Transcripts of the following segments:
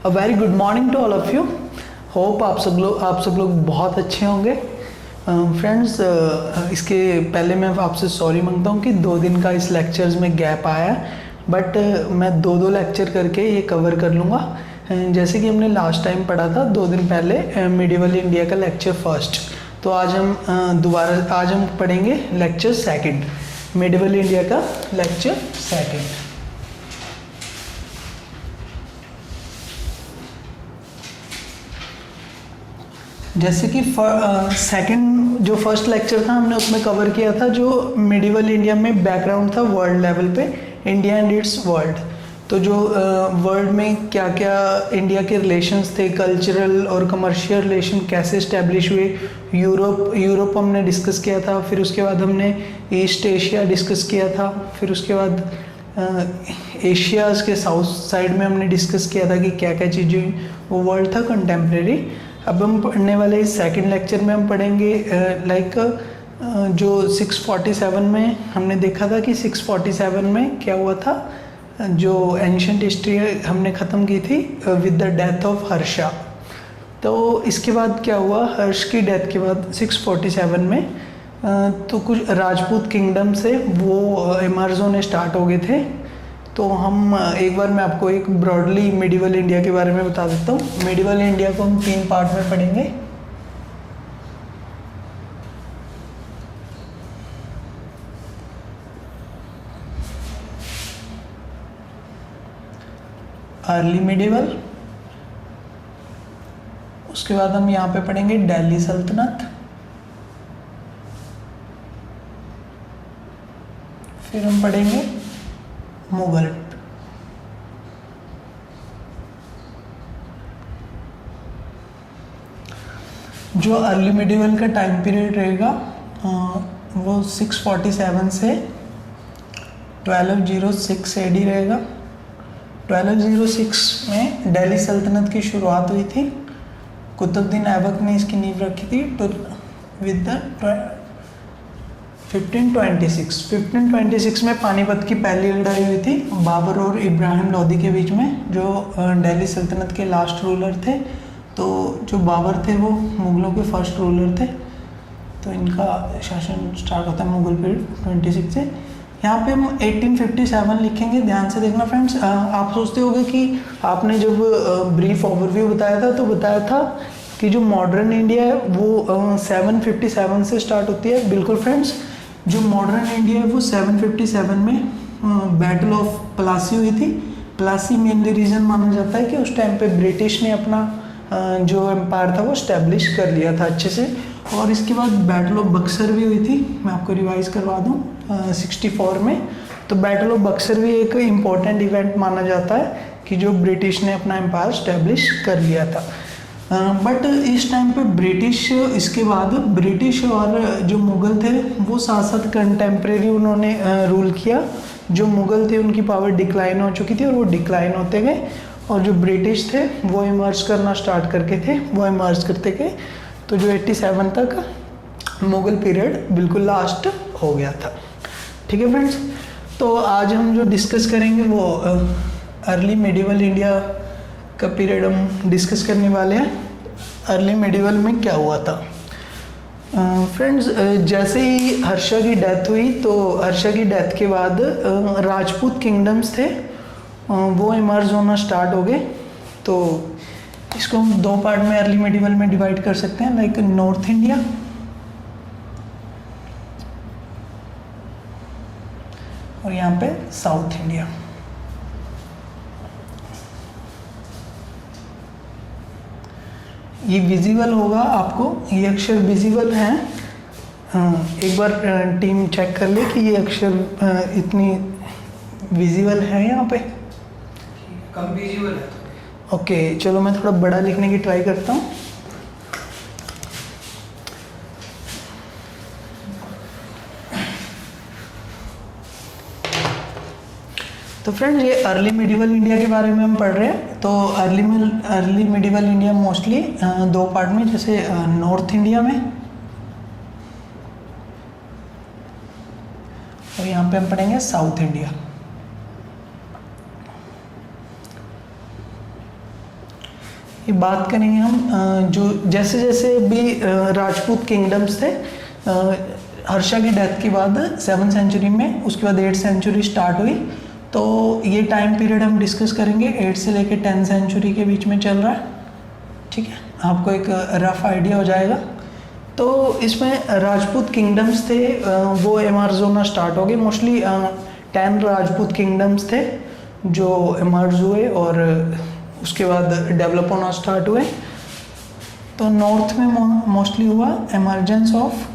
A very good morning to all of you. Hope आप सब लोग बहुत अच्छे होंगे। फ्रेंड्स, इसके पहले मैं आपसे सॉरी मांगता हूँ कि 2 दिन का इस लेक्चर्स में गैप आया, बट मैं 2 लेक्चर करके ये कवर कर लूँगा। जैसे कि हमने लास्ट टाइम पढ़ा था 2 दिन पहले मिडिवल इंडिया का लेक्चर फर्स्ट, तो आज हम पढ़ेंगे लेक्चर सेकंड, मिडिवल इंडिया का लेक्चर सेकंड। जैसे कि सेकंड जो फर्स्ट लेक्चर था हमने उसमें कवर किया था जो मिडिवल इंडिया में बैकग्राउंड था वर्ल्ड लेवल पे, इंडिया एंड इट्स वर्ल्ड। तो जो वर्ल्ड में क्या क्या इंडिया के रिलेशंस थे, कल्चरल और कमर्शियल रिलेशन कैसे इस्टेब्लिश हुए, यूरोप हमने डिस्कस किया था, फिर उसके बाद हमने ईस्ट एशिया डिस्कस किया था, फिर उसके बाद एशियाज़ के साउथ साइड में हमने डिस्कस किया था कि क्या क्या चीज़ें वो वर्ल्ड था कंटेम्प्रेरी। अब हम पढ़ने वाले इस सेकंड लेक्चर में हम पढ़ेंगे जो 647 में हमने देखा था कि 647 में क्या हुआ था, जो एंशिएंट हिस्ट्री हमने ख़त्म की थी with the death of Harsha. तो इसके बाद क्या हुआ, हर्ष की डेथ के बाद 647 में तो कुछ राजपूत किंगडम से वो इमर्ज होने स्टार्ट हो गए थे। तो हम एक बार मैं आपको एक ब्रॉडली मिडिवल इंडिया के बारे में बता देता हूँ। मिडिवल इंडिया को हम 3 पार्ट में पढ़ेंगे। अर्ली मिडिवल, उसके बाद हम यहाँ पे पढ़ेंगे दिल्ली सल्तनत, फिर हम पढ़ेंगे मुगल। जो अर्ली मिडिवल का टाइम पीरियड रहेगा वो 647 से 1206 एडी रहेगा। 1206 में दिल्ली सल्तनत की शुरुआत हुई थी। कुतुबुद्दीन ऐबक ने इसकी नींव रखी थी विद द 1526 में पानीपत की पहली लड़ाई हुई थी बाबर और इब्राहिम लोदी के बीच में, जो दिल्ली सल्तनत के लास्ट रूलर थे। तो जो बाबर थे वो मुगलों के फर्स्ट रूलर थे, तो इनका शासन स्टार्ट होता है मुगल पीरियड 26 से। यहाँ पे हम 1857 लिखेंगे, ध्यान से देखना फ्रेंड्स। आप सोचते होंगे कि आपने जब ब्रीफ ओवरव्यू बताया था तो बताया था कि जो मॉडर्न इंडिया है वो 757 से स्टार्ट होती है। बिल्कुल फ्रेंड्स, जो मॉडर्न इंडिया है वो 757 में बैटल ऑफ प्लासी हुई थी। प्लासी मेनली रीजन माना जाता है कि उस टाइम पे ब्रिटिश ने अपना जो एम्पायर था वो स्टैब्लिश कर लिया था अच्छे से। और इसके बाद बैटल ऑफ बक्सर भी हुई थी, मैं आपको रिवाइज करवा दूँ 64 में। तो बैटल ऑफ बक्सर भी एक इम्पॉर्टेंट इवेंट माना जाता है कि जो ब्रिटिश ने अपना एम्पायर स्टैब्लिश कर लिया था। बट इस टाइम पे ब्रिटिश, इसके बाद ब्रिटिश और जो मुग़ल थे वो साथ साथ कंटेम्प्रेरी उन्होंने रूल किया। जो मुग़ल थे उनकी पावर डिक्लाइन हो चुकी थी और वो डिक्लाइन होते गए, और जो ब्रिटिश थे वो इमर्ज करना स्टार्ट करके थे, वो इमर्ज करते गए। तो जो 87 तक मुग़ल पीरियड बिल्कुल लास्ट हो गया था। ठीक है फ्रेंड्स, तो आज हम जो डिस्कस करेंगे वो अर्ली मिडिवल इंडिया का पीरियड हम डिस्कस करने वाले हैं। अर्ली मिडिवल में क्या हुआ था फ्रेंड्स, जैसे ही हर्षा की डेथ हुई तो हर्षा की डेथ के बाद राजपूत किंगडम्स थे वो इमर्ज होना स्टार्ट हो गए। तो इसको हम 2 पार्ट में अर्ली मिडिवल में डिवाइड कर सकते हैं, लाइक नॉर्थ इंडिया और यहाँ पे साउथ इंडिया। ये विजिबल होगा आपको, ये अक्षर विजिबल हैं। एक बार टीम चेक कर ले कि ये अक्षर इतनी विजिबल है यहाँ पे, कम विजिबल है। ओके चलो मैं थोड़ा बड़ा लिखने की ट्राई करता हूँ। तो फ्रेंड्स, ये अर्ली मिडिवल इंडिया के बारे में हम पढ़ रहे हैं। तो early medieval India mostly 2 part में, जैसे नॉर्थ इंडिया में और यहाँ पे हम पढ़ेंगे साउथ इंडिया। ये बात करेंगे हम जो जैसे जैसे भी राजपूत किंगडम्स थे, हर्षा की डेथ के बाद 7th सेंचुरी में, उसके बाद 8th सेंचुरी स्टार्ट हुई। तो ये टाइम पीरियड हम डिस्कस करेंगे 8 से लेकर 10th सेंचुरी के बीच में चल रहा है, ठीक है, आपको एक रफ आइडिया हो जाएगा। तो इसमें राजपूत किंगडम्स थे, वो इमर्ज होना स्टार्ट हो गए। मोस्टली 10 राजपूत किंगडम्स थे जो इमर्ज हुए और उसके बाद डेवलप होना स्टार्ट हुए। तो नॉर्थ में मोस्टली हुआ इमर्जेंस ऑफ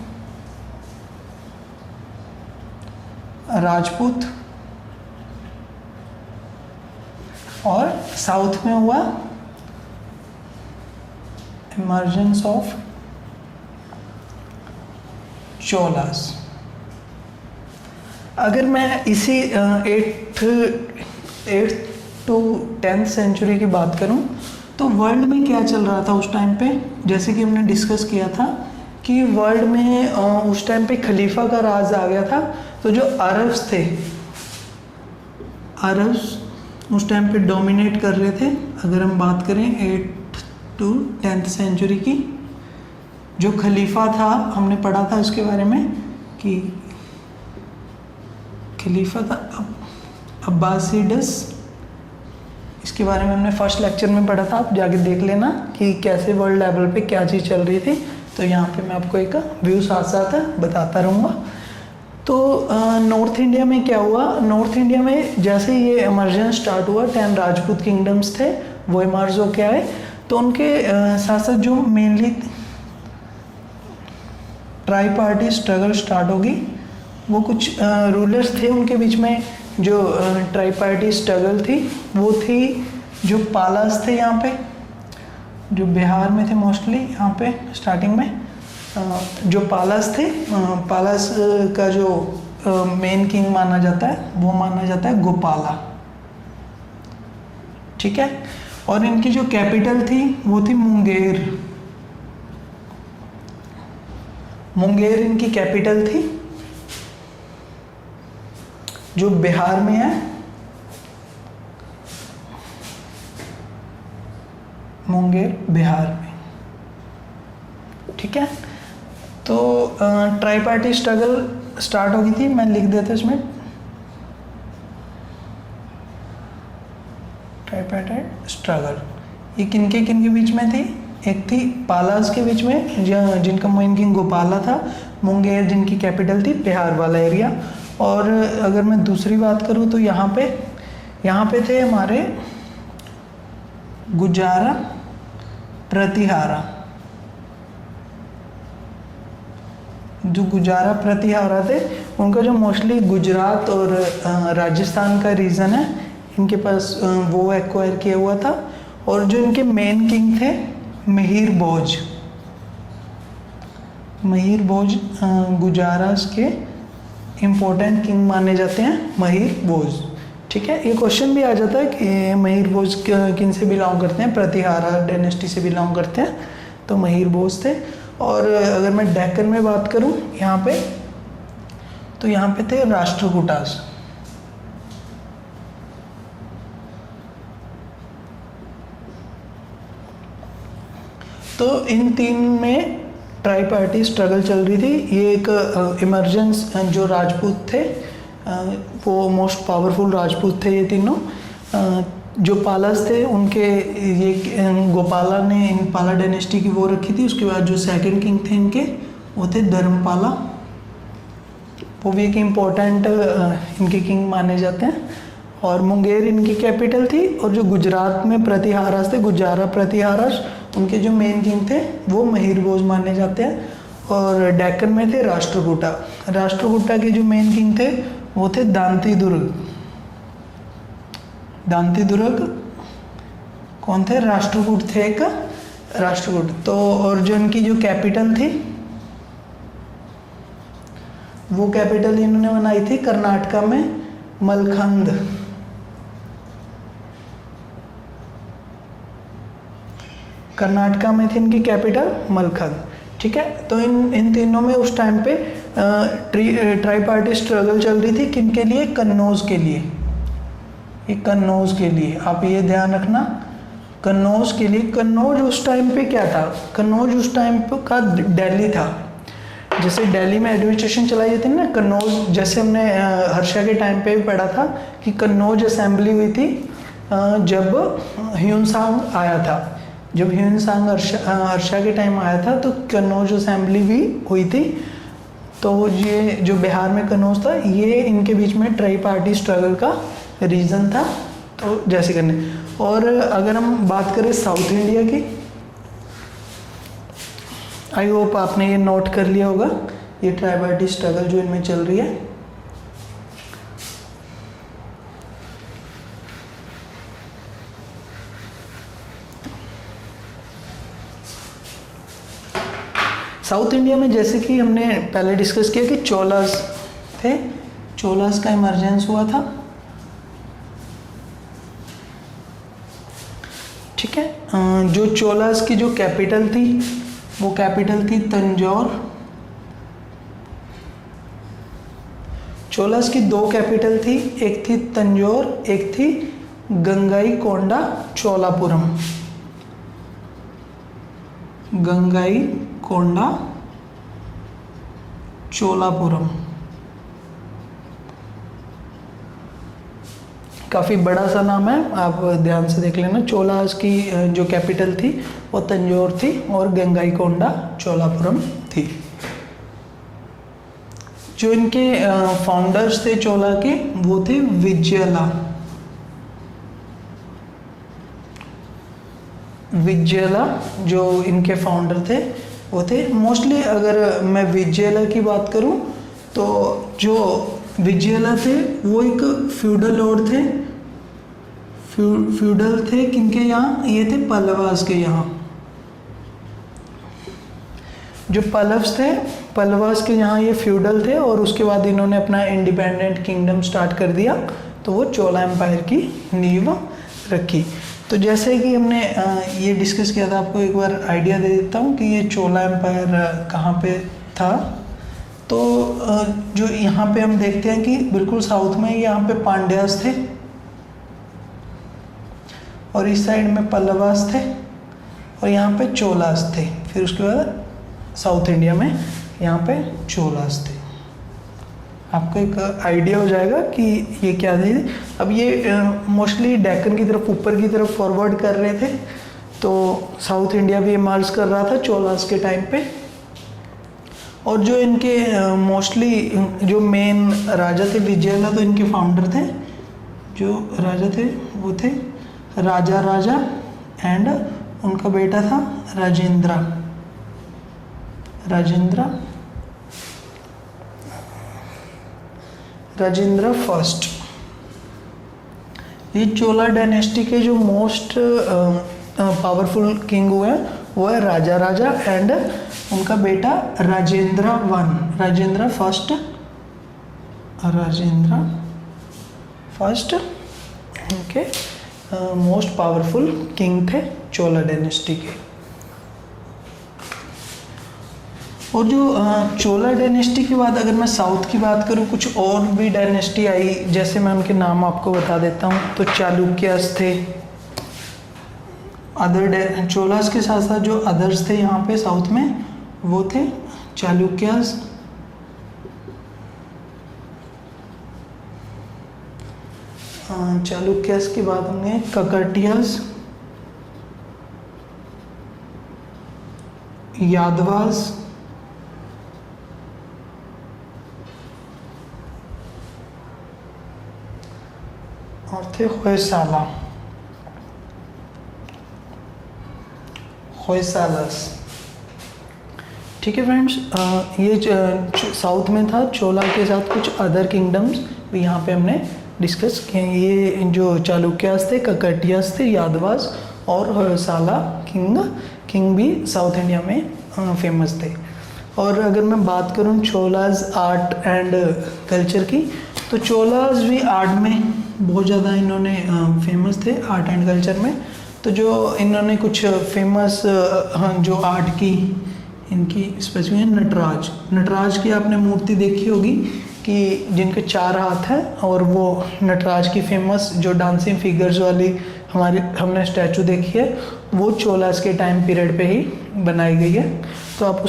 राजपूत और साउथ में हुआ इमर्जेंस ऑफ चोलास। अगर मैं इसी 8th to 10th सेंचुरी की बात करूं तो वर्ल्ड में क्या चल रहा था उस टाइम पे, जैसे कि हमने डिस्कस किया था कि वर्ल्ड में उस टाइम पे खलीफा का राज आ गया था। तो जो अरब्स थे, अरब्स उस टाइम पे डोमिनेट कर रहे थे। अगर हम बात करें 8th to 10th सेंचुरी की, जो खलीफा था हमने पढ़ा था इसके बारे में कि खलीफा था अब्बासिडस, इसके बारे में हमने फर्स्ट लेक्चर में पढ़ा था, आप जाके देख लेना कि कैसे वर्ल्ड लेवल पे क्या चीज़ चल रही थी। तो यहाँ पे मैं आपको एक व्यू साथ साथ बताता रहूँगा। तो नॉर्थ इंडिया में क्या हुआ, नॉर्थ इंडिया में जैसे ये इमर्जेंस स्टार्ट हुआ, 10 राजपूत किंगडम्स थे वो इमर्ज हो के आए। तो उनके साथ साथ जो mainly try party struggle start होगी, वो कुछ रूलर्स थे उनके बीच में। जो ट्राई पार्टी स्ट्रगल थी वो थी जो पालास थे यहाँ पे, जो बिहार में थे मोस्टली, यहाँ पे स्टार्टिंग में जो पालास थे, पालास का जो मेन किंग माना जाता है वो माना जाता है गोपाला, ठीक है। और इनकी जो कैपिटल थी वो थी मुंगेर, मुंगेर इनकी कैपिटल थी जो बिहार में है। मुंगेर बिहार में, ठीक है। तो ट्राई पार्टी स्ट्रगल स्टार्ट हो गई थी, मैं लिख देता इसमें ट्राई पार्टी स्ट्रगल। ये किनके बीच में थी, एक थी पालास के बीच में जिनका मेन किंग गोपाला था, मुंगेर जिनकी कैपिटल थी बिहार वाला एरिया। और अगर मैं दूसरी बात करूँ तो यहाँ पे थे हमारे गुजारा प्रतिहारा, जो गुजारा प्रतिहारा थे उनका जो मोस्टली गुजरात और राजस्थान का रीजन है, इनके पास वो एक्वायर किया हुआ था। और जो इनके मेन किंग थे महिर भोज, महिर भोज गुजारास के इम्पोर्टेंट किंग माने जाते हैं महिर भोज, ठीक है। ये क्वेश्चन भी आ जाता है कि महिर भोज किन से बिलोंग करते हैं, प्रतिहारा डायनेस्टी से बिलोंग करते हैं, तो महिर भोज थे। और अगर मैं डेक्कन में बात करूं यहाँ पे, तो यहाँ पे थे राष्ट्रकूटास, तो इन तीन में ट्राई पार्टी स्ट्रगल चल रही थी। ये एक इमर्जेंस जो राजपूत थे वो मोस्ट पावरफुल राजपूत थे ये तीनों। जो पालास थे उनके ये गोपाला ने इन पाला डायनेस्टी की वो रखी थी। उसके बाद जो सेकंड किंग थे इनके वो थे धर्मपाला, वो भी एक इम्पोर्टेंट इनके किंग माने जाते हैं। और मुंगेर इनकी कैपिटल थी। और जो गुजरात में प्रतिहारास थे, गुजारा प्रतिहारास, उनके जो मेन किंग थे वो महिर भोज माने जाते हैं। और डेक्कन में थे राष्ट्रकूटा, राष्ट्रकूटा के जो मेन किंग थे वो थे दांती दुर्ग। दांती दुर्ग कौन थे, राष्ट्रकूट थे एक, राष्ट्रकूट। तो और जो इनकी जो कैपिटल थी वो कैपिटल इन्होंने बनाई थी कर्नाटका में मलखंद। कर्नाटका में थी इनकी कैपिटल मलखंद, ठीक है। तो इन तीनों में उस टाइम पे ट्राई पार्टी स्ट्रगल चल रही थी। किन के लिए, कन्नौज के लिए। ये कन्नौज के लिए आप ये ध्यान रखना, कन्नौज के लिए, कन्नौज उस टाइम पे क्या था, कन्नौज उस टाइम पे का दिल्ली था। जैसे दिल्ली में एडमिनिस्ट्रेशन चलाई जाती है ना, कन्नौज, जैसे हमने हर्षा के टाइम पे भी पढ़ा था कि कन्नौज असेंबली हुई थी जब ह्यूनसांग आया था। जब ह्यूनसांग हर्षा के टाइम आया था तो कन्नौज असेंबली भी हुई थी। तो ये जो बिहार में कन्नौज था, ये इनके बीच में ट्राई पार्टी स्ट्रगल का रीज़न था। तो जैसे करने, और अगर हम बात करें साउथ इंडिया की, आई होप आपने ये नोट कर लिया होगा, ये ट्राई पार्टी स्ट्रगल जो इनमें चल रही है। साउथ इंडिया में जैसे कि हमने पहले डिस्कस किया कि चोलास थे, चोलास का इमरजेंस हुआ था, ठीक है। जो चोलास की जो कैपिटल थी वो कैपिटल थी तंजौर। चोलास की दो कैपिटल थी, एक थी तंजौर, एक थी गंगाईकोंडा चोलापुरम। गंगाईकोंडा चोलापुरम, काफ़ी बड़ा सा नाम है, आप ध्यान से देख लेना। चोलास की जो कैपिटल थी वो तंजौर थी और गंगाईकोंडा चोलापुरम थी। जो इनके फाउंडर्स थे चोला के, वो थे विजयला। विजयला जो इनके फाउंडर थे वो थे। मोस्टली अगर मैं विजयला की बात करूं तो जो विजयला थे वो एक फ्यूडल लॉर्ड थे। फ्यूडल थे किनके यहाँ, ये थे पल्लवास के यहाँ। जो पल्लव्स थे, पल्लवास के यहाँ ये फ्यूडल थे, और उसके बाद इन्होंने अपना इंडिपेंडेंट किंगडम स्टार्ट कर दिया, तो वो चोला एम्पायर की नींव रखी। तो जैसे कि हमने ये डिस्कस किया था, आपको एक बार आइडिया दे देता हूँ कि ये चोला एम्पायर कहाँ पे था। तो जो यहाँ पे हम देखते हैं कि बिल्कुल साउथ में यहाँ पे पांड्यास थे, और इस साइड में पल्लवास थे, और यहाँ पे चोलास थे। फिर उसके बाद साउथ इंडिया में यहाँ पे चोलास थे। आपको एक आइडिया हो जाएगा कि ये क्या थे। अब ये मोस्टली डेक्कन की तरफ, ऊपर की तरफ फॉरवर्ड कर रहे थे, तो साउथ इंडिया भी इमर्ज कर रहा था चोलास के टाइम पे। और जो इनके मोस्टली जो मेन राजा थे विजयला, तो इनके फाउंडर थे। जो राजा थे वो थे राजा एंड उनका बेटा था राजेंद्र फर्स्ट। ये चोला डायनेस्टी के जो मोस्ट पावरफुल किंग हुए हैं वो है राजा एंड उनका बेटा राजेंद्र फर्स्ट उनके मोस्ट पावरफुल किंग थे चोला डायनेस्टी के। और जो चोला डायनेस्टी के बाद अगर मैं साउथ की बात करूं, कुछ और भी डायनेस्टी आई, जैसे मैं उनके नाम आपको बता देता हूं। तो चालुक्यास थे, अदर चोलास के साथ साथ जो अदर्स थे यहाँ पे साउथ में वो थे चालुक्यास, चालुक्यास के बाद हमने ककटियास, यादवास, और थे होयसालास। ठीक है फ्रेंड्स, ये साउथ में था। चोला के साथ कुछ अदर किंगडम्स भी यहाँ पे हमने डिस्कस किए। ये जो चालुक्यास थे, ककटियास थे, यादवास और होयसाला किंग भी साउथ इंडिया में फेमस थे। और अगर मैं बात करूँ चोलाज आर्ट एंड कल्चर की, तो चोलाज भी आर्ट में बहुत ज़्यादा इन्होंने फेमस थे, आर्ट एंड कल्चर में। तो जो इन्होंने कुछ फेमस जो आर्ट की इनकी स्पेसिफिक नटराज की आपने मूर्ति देखी होगी कि जिनके 4 हाथ हैं, और वो नटराज की फेमस जो डांसिंग फिगर्स वाली हमने स्टैचू देखी है वो चोलास के टाइम पीरियड पे ही बनाई गई है। तो आप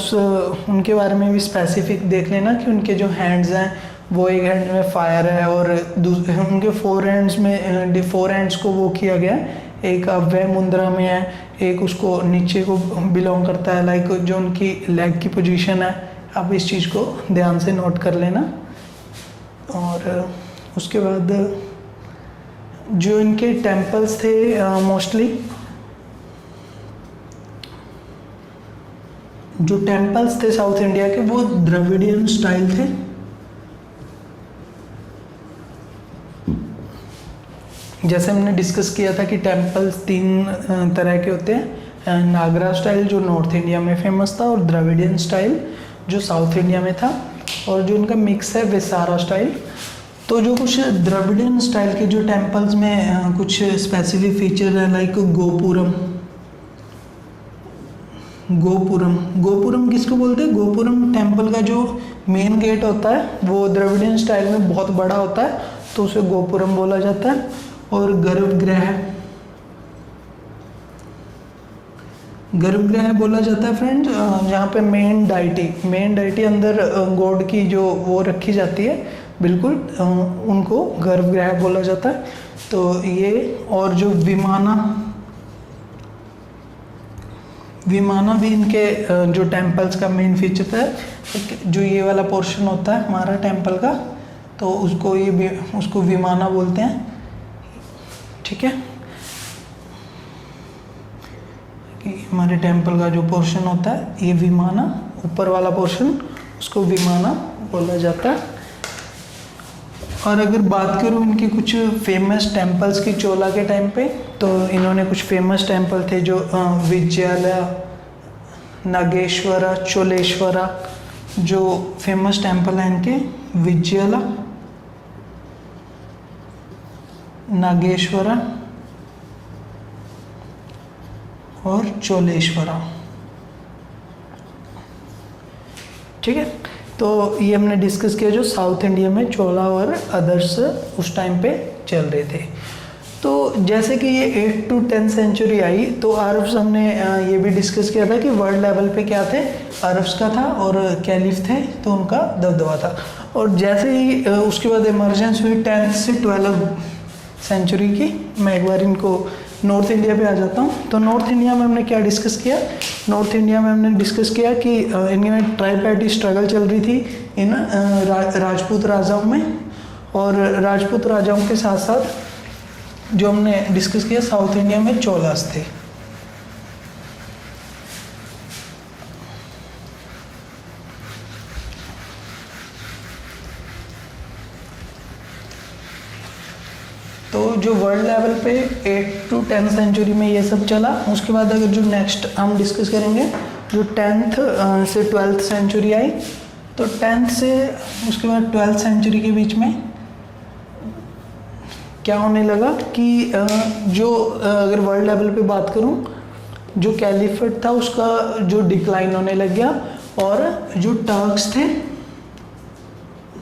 उनके बारे में भी स्पेसिफिक देख लेना कि उनके जो हैंड्स हैं वो एक हैंड में फायर है और उनके 4 हैंड्स को वो किया गया है, एक अव्यय मुद्रा में है, एक उसको नीचे को बिलोंग करता है, लाइक जो उनकी लेग की पोजीशन है। आप इस चीज़ को ध्यान से नोट कर लेना। और उसके बाद जो इनके टेम्पल्स थे मोस्टली जो टेम्पल्स थे साउथ इंडिया के वो द्रविडियन स्टाइल थे। जैसे हमने डिस्कस किया था कि टेम्पल्स 3 तरह के होते हैं, नागरा स्टाइल जो नॉर्थ इंडिया में फेमस था और द्रविडियन स्टाइल जो साउथ इंडिया में था, और जो इनका मिक्स है विसारा स्टाइल। तो जो कुछ द्रविडियन स्टाइल के जो टेम्पल्स में कुछ स्पेसिफिक फीचर है, लाइक गोपुरम किसको बोलते हैं? गोपुरम टेम्पल का जो मेन गेट होता है वो द्रविडियन स्टाइल में बहुत बड़ा होता है, तो उसे गोपुरम बोला जाता है। और गर्भगृह बोला जाता है फ्रेंड्स जहाँ पे मेन डाइटी अंदर गॉड की जो वो रखी जाती है, बिल्कुल उनको गर्भगृह बोला जाता है। तो ये, और जो विमाना भी इनके जो टेम्पल्स का मेन फीचर है। जो ये वाला पोर्शन होता है हमारा टेम्पल का, तो उसको विमाना बोलते हैं, ठीक है। कि हमारे टेम्पल का जो पोर्शन होता है ये विमाना, ऊपर वाला पोर्शन उसको विमाना बोला जाता है। और अगर बात करूँ इनके कुछ फेमस टेम्पल्स की चोला के टाइम पे, तो इन्होंने कुछ फेमस टेम्पल थे जो विजयालय, नागेश्वरा, चोलेश्वरा, जो फेमस टेम्पल है इनके विजयालय, नागेश्वरा और चोलेश्वरा, ठीक है। तो ये हमने डिस्कस किया जो साउथ इंडिया में चोला और अदर्स उस टाइम पे चल रहे थे। तो जैसे कि ये 8th to 10th सेंचुरी आई, तो अरब्स हमने ये भी डिस्कस किया था कि वर्ल्ड लेवल पे क्या थे, अरब्स का था और कैलिफ थे, तो उनका दबदबा था। और जैसे ही उसके बाद इमरजेंस हुई 10th से 12th सेंचुरी की, मैं एक बार इनको नॉर्थ इंडिया पे आ जाता हूँ। तो नॉर्थ इंडिया में हमने क्या डिस्कस किया? नॉर्थ इंडिया में हमने डिस्कस किया कि इनमें ट्राइपार्टी स्ट्रगल चल रही थी इन राजपूत राजाओं में, और राजपूत राजाओं के साथ साथ जो हमने डिस्कस किया साउथ इंडिया में चोलास थे। तो जो वर्ल्ड लेवल पे 8th to 10th सेंचुरी में ये सब चला। उसके बाद अगर जो नेक्स्ट हम डिस्कस करेंगे, जो 10th से 12th सेंचुरी आई, तो 10th से उसके बाद 12th सेंचुरी के बीच में क्या होने लगा कि जो अगर वर्ल्ड लेवल पे बात करूं, जो कैलिफेट था उसका जो डिक्लाइन होने लग गया, और जो टर्क्स थे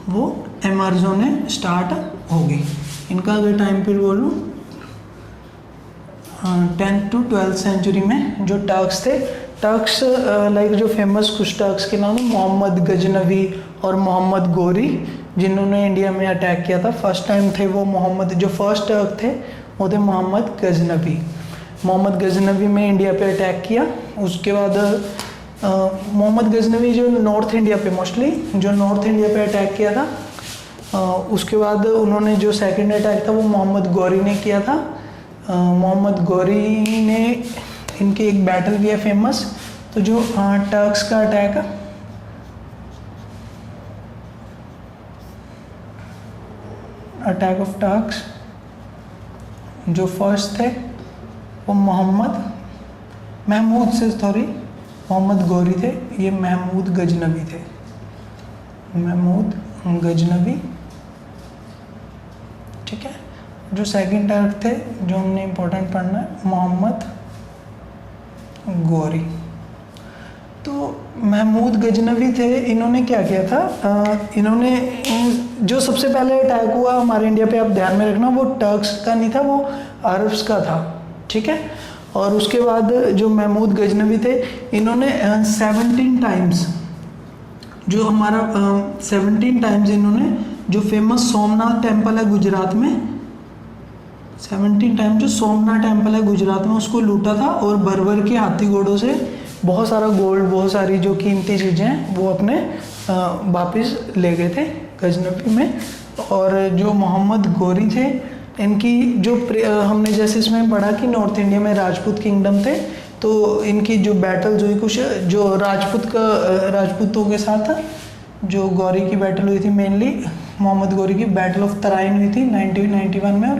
वो एमर्ज होने स्टार्ट हो गई। इनका अगर टाइम पीरियड बोलूँ 10th to 12th सेंचुरी में जो टर्क्स थे, टर्क्स लाइक जो फेमस कुछ टर्क्स के नाम है मोहम्मद गजनवी और मोहम्मद गोरी, जिन्होंने इंडिया में अटैक किया था। फर्स्ट टाइम थे वो मोहम्मद, जो फर्स्ट टर्क थे वो थे मोहम्मद गजनवी। मोहम्मद गजनवी में इंडिया पे अटैक किया। उसके बाद मोहम्मद गजनवी जो नॉर्थ इंडिया पे मोस्टली जो नॉर्थ इंडिया पे अटैक किया था, उसके बाद उन्होंने जो सेकंड अटैक था वो मोहम्मद गौरी ने किया था। मोहम्मद गौरी ने इनकी एक बैटल भी है फेमस। तो जो टर्क्स का अटैक ऑफ टर्क्स जो फर्स्ट थे वो मोहम्मद गौरी थे, ये महमूद गजनवी थे, महमूद गजनवी, ठीक है। जो सेकंड टर्क थे जो हमने इम्पोर्टेंट पढ़ना है, मोहम्मद गौरी। तो महमूद गजनवी थे, इन्होंने क्या किया था, इन्होंने जो सबसे पहले अटैक हुआ हमारे इंडिया पे, आप ध्यान में रखना, वो टर्क्स का नहीं था, वो अरब्स का था, ठीक है। और उसके बाद जो महमूद गजनवी थे, इन्होंने 17 टाइम्स जो हमारा 17 टाइम्स इन्होंने जो फेमस सोमनाथ टेम्पल है गुजरात में, 17 टाइम जो सोमनाथ टेम्पल है गुजरात में, उसको लूटा था और बर्बर के हाथी घोड़ों से बहुत सारा गोल्ड, बहुत सारी जो कीमती चीज़ें हैं वो अपने वापस ले गए थे गजनवी में। और जो मोहम्मद गौरी थे, इनकी जो हमने जैसे इसमें पढ़ा कि नॉर्थ इंडिया में राजपूत किंगडम थे, तो इनकी जो बैटल्स हुई कुछ जो राजपूतों के साथ जो गौरी की बैटल हुई थी, मेनली मोहम्मद गौरी की बैटल ऑफ तराइन हुई थी 1991 में, और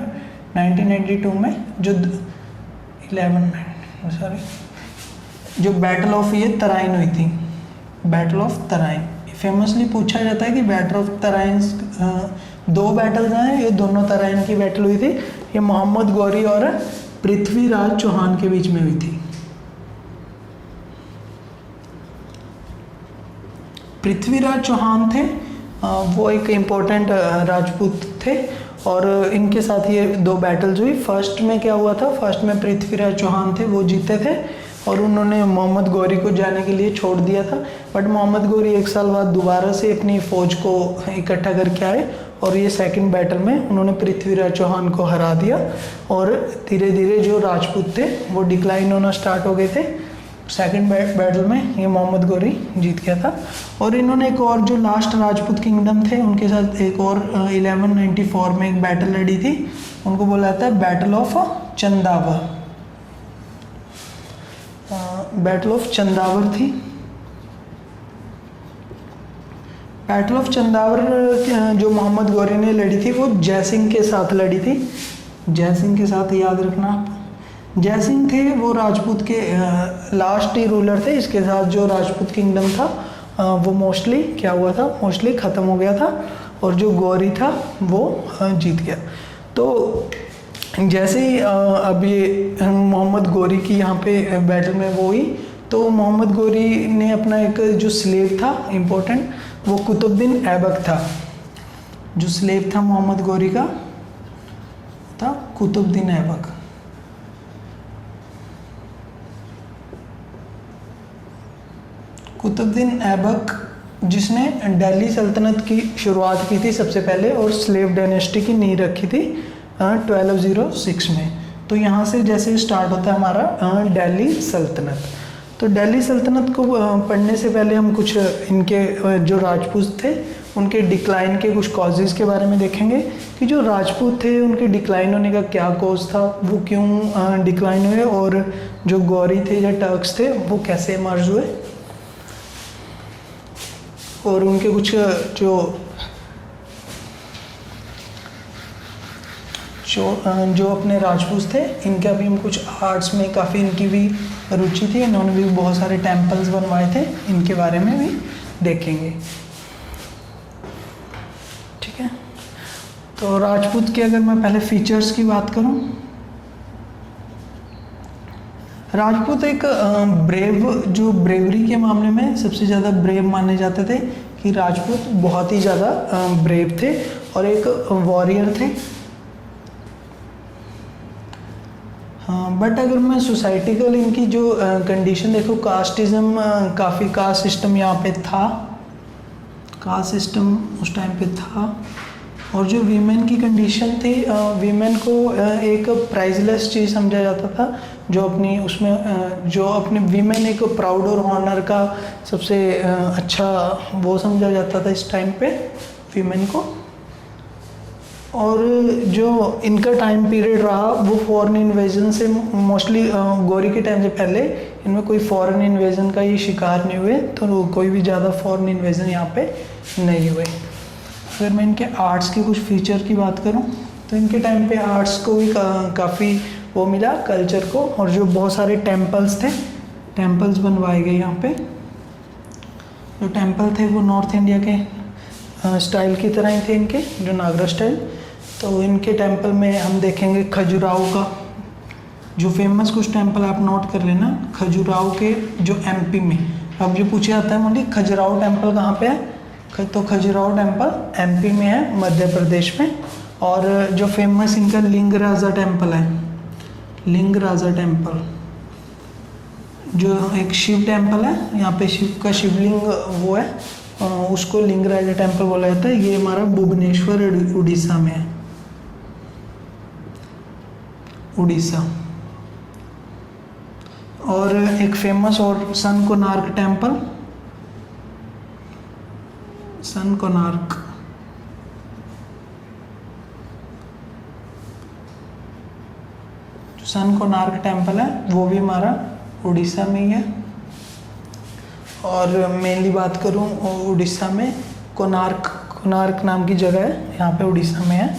1992 में जो जो बैटल ऑफ ये तराइन हुई थी, बैटल ऑफ तराइन फेमसली पूछा जाता है कि बैटल ऑफ तराइन 2 बैटल्स हैं, ये दोनों तराइन की बैटल हुई थी, ये मोहम्मद गौरी और पृथ्वीराज चौहान के बीच में हुई थी। पृथ्वीराज चौहान थे, वो एक इम्पोर्टेंट राजपूत थे और इनके साथ ये 2 बैटल्स हुई। फर्स्ट में क्या हुआ था, फर्स्ट में पृथ्वीराज चौहान थे, वो जीते थे और उन्होंने मोहम्मद गौरी को जाने के लिए छोड़ दिया था, बट मोहम्मद गौरी 1 साल बाद दोबारा से अपनी फ़ौज को इकट्ठा करके आए और ये सेकंड बैटल में उन्होंने पृथ्वीराज चौहान को हरा दिया और धीरे धीरे जो राजपूत थे वो डिक्लाइन होना स्टार्ट हो गए थे। सेकंड बैटल में ये मोहम्मद गौरी जीत गया था। और इन्होंने एक और जो लास्ट राजपूत किंगडम थे उनके साथ एक और 1194 में एक बैटल लड़ी थी, उनको बोला जाता है battle of Chandawar. Battle of Chandawar थी। बैटल ऑफ चंदावर जो मोहम्मद गौरी ने लड़ी थी वो जयसिंह के साथ लड़ी थी। जयसिंह के साथ, याद रखना आप, जयसिंह थे वो राजपूत के लास्ट ही रूलर थे। इसके साथ जो राजपूत किंगडम था वो मोस्टली क्या हुआ था, मोस्टली ख़त्म हो गया था और जो गौरी था वो जीत गया। तो जैसे ही अब ये मोहम्मद गौरी की यहाँ पे बैटल में वो हुई, तो मोहम्मद गौरी ने अपना एक जो स्लेव था इम्पोर्टेंट, वो कुतुबुद्दीन ऐबक था। जो स्लेव था मोहम्मद गौरी का था कुतुबुद्दीन ऐबक। कुतुबुद्दीन ऐबक जिसने दिल्ली सल्तनत की शुरुआत की थी सबसे पहले और स्लेव डायनेस्टी की नींव रखी थी 1206 में। तो यहाँ से जैसे स्टार्ट होता है हमारा दिल्ली सल्तनत। तो दिल्ली सल्तनत को पढ़ने से पहले हम कुछ इनके जो राजपूत थे उनके डिक्लाइन के कुछ कॉजेज़ के बारे में देखेंगे कि जो राजपूत थे उनके डिक्लाइन होने का क्या कॉज था, वो क्यों डिक्लाइन हुए, और जो गौरी थे या टर्क्स थे वो कैसे इमर्ज हुए, और उनके कुछ जो अपने राजपूत थे इनका भी हम कुछ आर्ट्स में काफ़ी इनकी भी रुचि थी, इन्होंने भी बहुत सारे टेम्पल्स बनवाए थे, इनके बारे में भी देखेंगे। ठीक है, तो राजपूत के अगर मैं पहले फीचर्स की बात करूं, राजपूत एक जो ब्रेवरी के मामले में सबसे ज़्यादा ब्रेव माने जाते थे कि राजपूत बहुत ही ज़्यादा ब्रेव थे और एक वॉरियर थे। बट अगर मैं सोसाइटिकल इनकी जो कंडीशन देखो, कास्टिज़म काफ़ी कास्ट सिस्टम यहाँ पे था, कास्ट सिस्टम उस टाइम पे था। और जो वीमेन की कंडीशन थी, वीमेन को एक प्राइजलेस चीज़ समझा जाता था, जो अपनी उसमें जो अपने वीमेन एक प्राउड और ऑनर का सबसे अच्छा वो समझा जाता था इस टाइम पे वीमेन को। और जो इनका टाइम पीरियड रहा वो फॉरेन इन्वेजन से मोस्टली गौरी के टाइम से पहले इनमें कोई फॉरेन इन्वेजन का ये शिकार नहीं हुए, तो कोई भी ज़्यादा फॉरेन इन्वेजन यहाँ पे नहीं हुए। अगर मैं इनके आर्ट्स के कुछ फीचर की बात करूँ तो इनके टाइम पे आर्ट्स को भी काफ़ी वो मिला कल्चर को, और जो बहुत सारे टेम्पल्स थे, टेम्पल्स बनवाए गए यहाँ पे। जो टेम्पल थे वो नॉर्थ इंडिया के स्टाइल की तरह ही थे, इनके जो नागरा स्टाइल। तो इनके टेम्पल में हम देखेंगे खजुराहो का जो फेमस कुछ टेम्पल आप नोट कर लेना, खजुराहो के जो एमपी में अब ये पूछा जाता है मुझे खजुराहो टेम्पल कहाँ पे है, तो खजुराहो टेम्पल एमपी में है, मध्य प्रदेश में। और जो फेमस इनका लिंगराजा टेम्पल है, लिंगराजा टेम्पल जो एक शिव टेम्पल है, यहाँ पे शिव का शिवलिंग वो है, उसको लिंगराजा टेम्पल बोला जाता है। ये हमारा भुवनेश्वर उड़ीसा में है, उड़ीसा। और एक फेमस और सन कोणार्क टेम्पल, सन कोणार्क जो सन कोणार्क टेम्पल है वो भी हमारा उड़ीसा में ही है। और मेनली बात करूँ उड़ीसा में कोणार्क, कोणार्क नाम की जगह है, यहाँ पे उड़ीसा में है।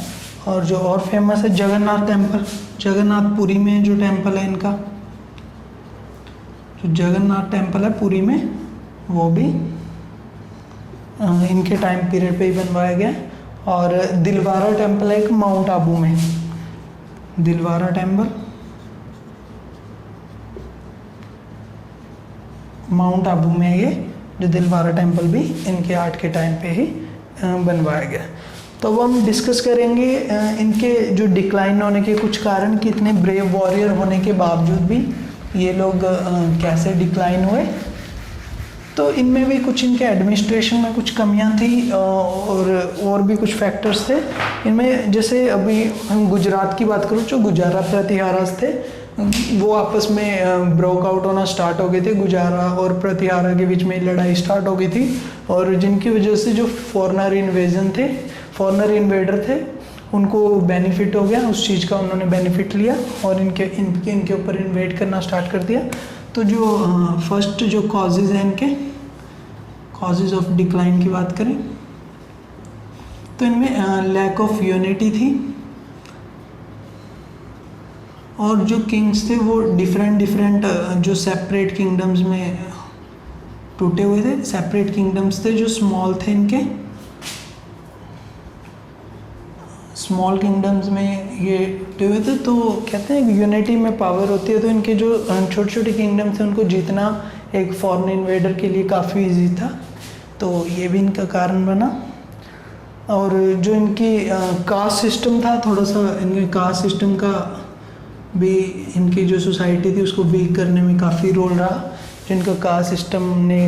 और जो और फेमस है जगन्नाथ टेम्पल, जगन्नाथ पुरी में जो टेम्पल है इनका, जो जगन्नाथ टेम्पल है पुरी में, वो भी इनके टाइम पीरियड पे ही बनवाया गया। और दिलवारा टेम्पल है एक माउंट आबू में, दिलवारा टेम्पल माउंट आबू में है ये, जो दिलवारा टेम्पल भी इनके आर्ट के टाइम पे ही बनवाया गया। तो अब हम डिस्कस करेंगे इनके जो डिक्लाइन होने के कुछ कारण कि इतने ब्रेव वॉरियर होने के बावजूद भी ये लोग कैसे डिक्लाइन हुए। तो इनमें भी कुछ इनके एडमिनिस्ट्रेशन में कुछ कमियां थी और भी कुछ फैक्टर्स थे इनमें। जैसे अभी हम गुजरात की बात करूँ, जो गुजारा प्रतिहारास थे वो आपस में ब्रोक आउट होना स्टार्ट हो गए थे। गुजारा और प्रतिहारा के बीच में लड़ाई स्टार्ट हो गई थी, और जिनकी वजह से जो फॉरेनर इन्वेजन थे, फॉरेनर इन्वेडर थे, उनको बेनिफिट हो गया, उस चीज़ का उन्होंने बेनिफिट लिया और इनके ऊपर इन्वेड करना स्टार्ट कर दिया। तो जो फर्स्ट जो कॉजेज़ हैं इनके, कॉजेज़ ऑफ डिक्लाइन की बात करें तो इनमें लैक ऑफ यूनिटी थी, और जो किंग्स थे वो डिफरेंट जो सेपरेट किंगडम्स में टूटे हुए थे। सेपरेट किंगडम्स थे जो स्मॉल थे इनके, स्मॉल किंगडम्स में ये टूटे हुए थे। तो कहते हैं यूनिटी में पावर होती है, तो इनके जो छोटे छोटे किंगडम थे उनको जीतना एक फॉरेन इन्वेडर के लिए काफ़ी इजी था, तो ये भी इनका कारण बना। और जो इनकी कास्ट सिस्टम था, थोड़ा सा इनके कास्ट सिस्टम का भी इनकी जो सोसाइटी थी उसको वीक करने में काफ़ी रोल रहा, जिनका कास्ट सिस्टम ने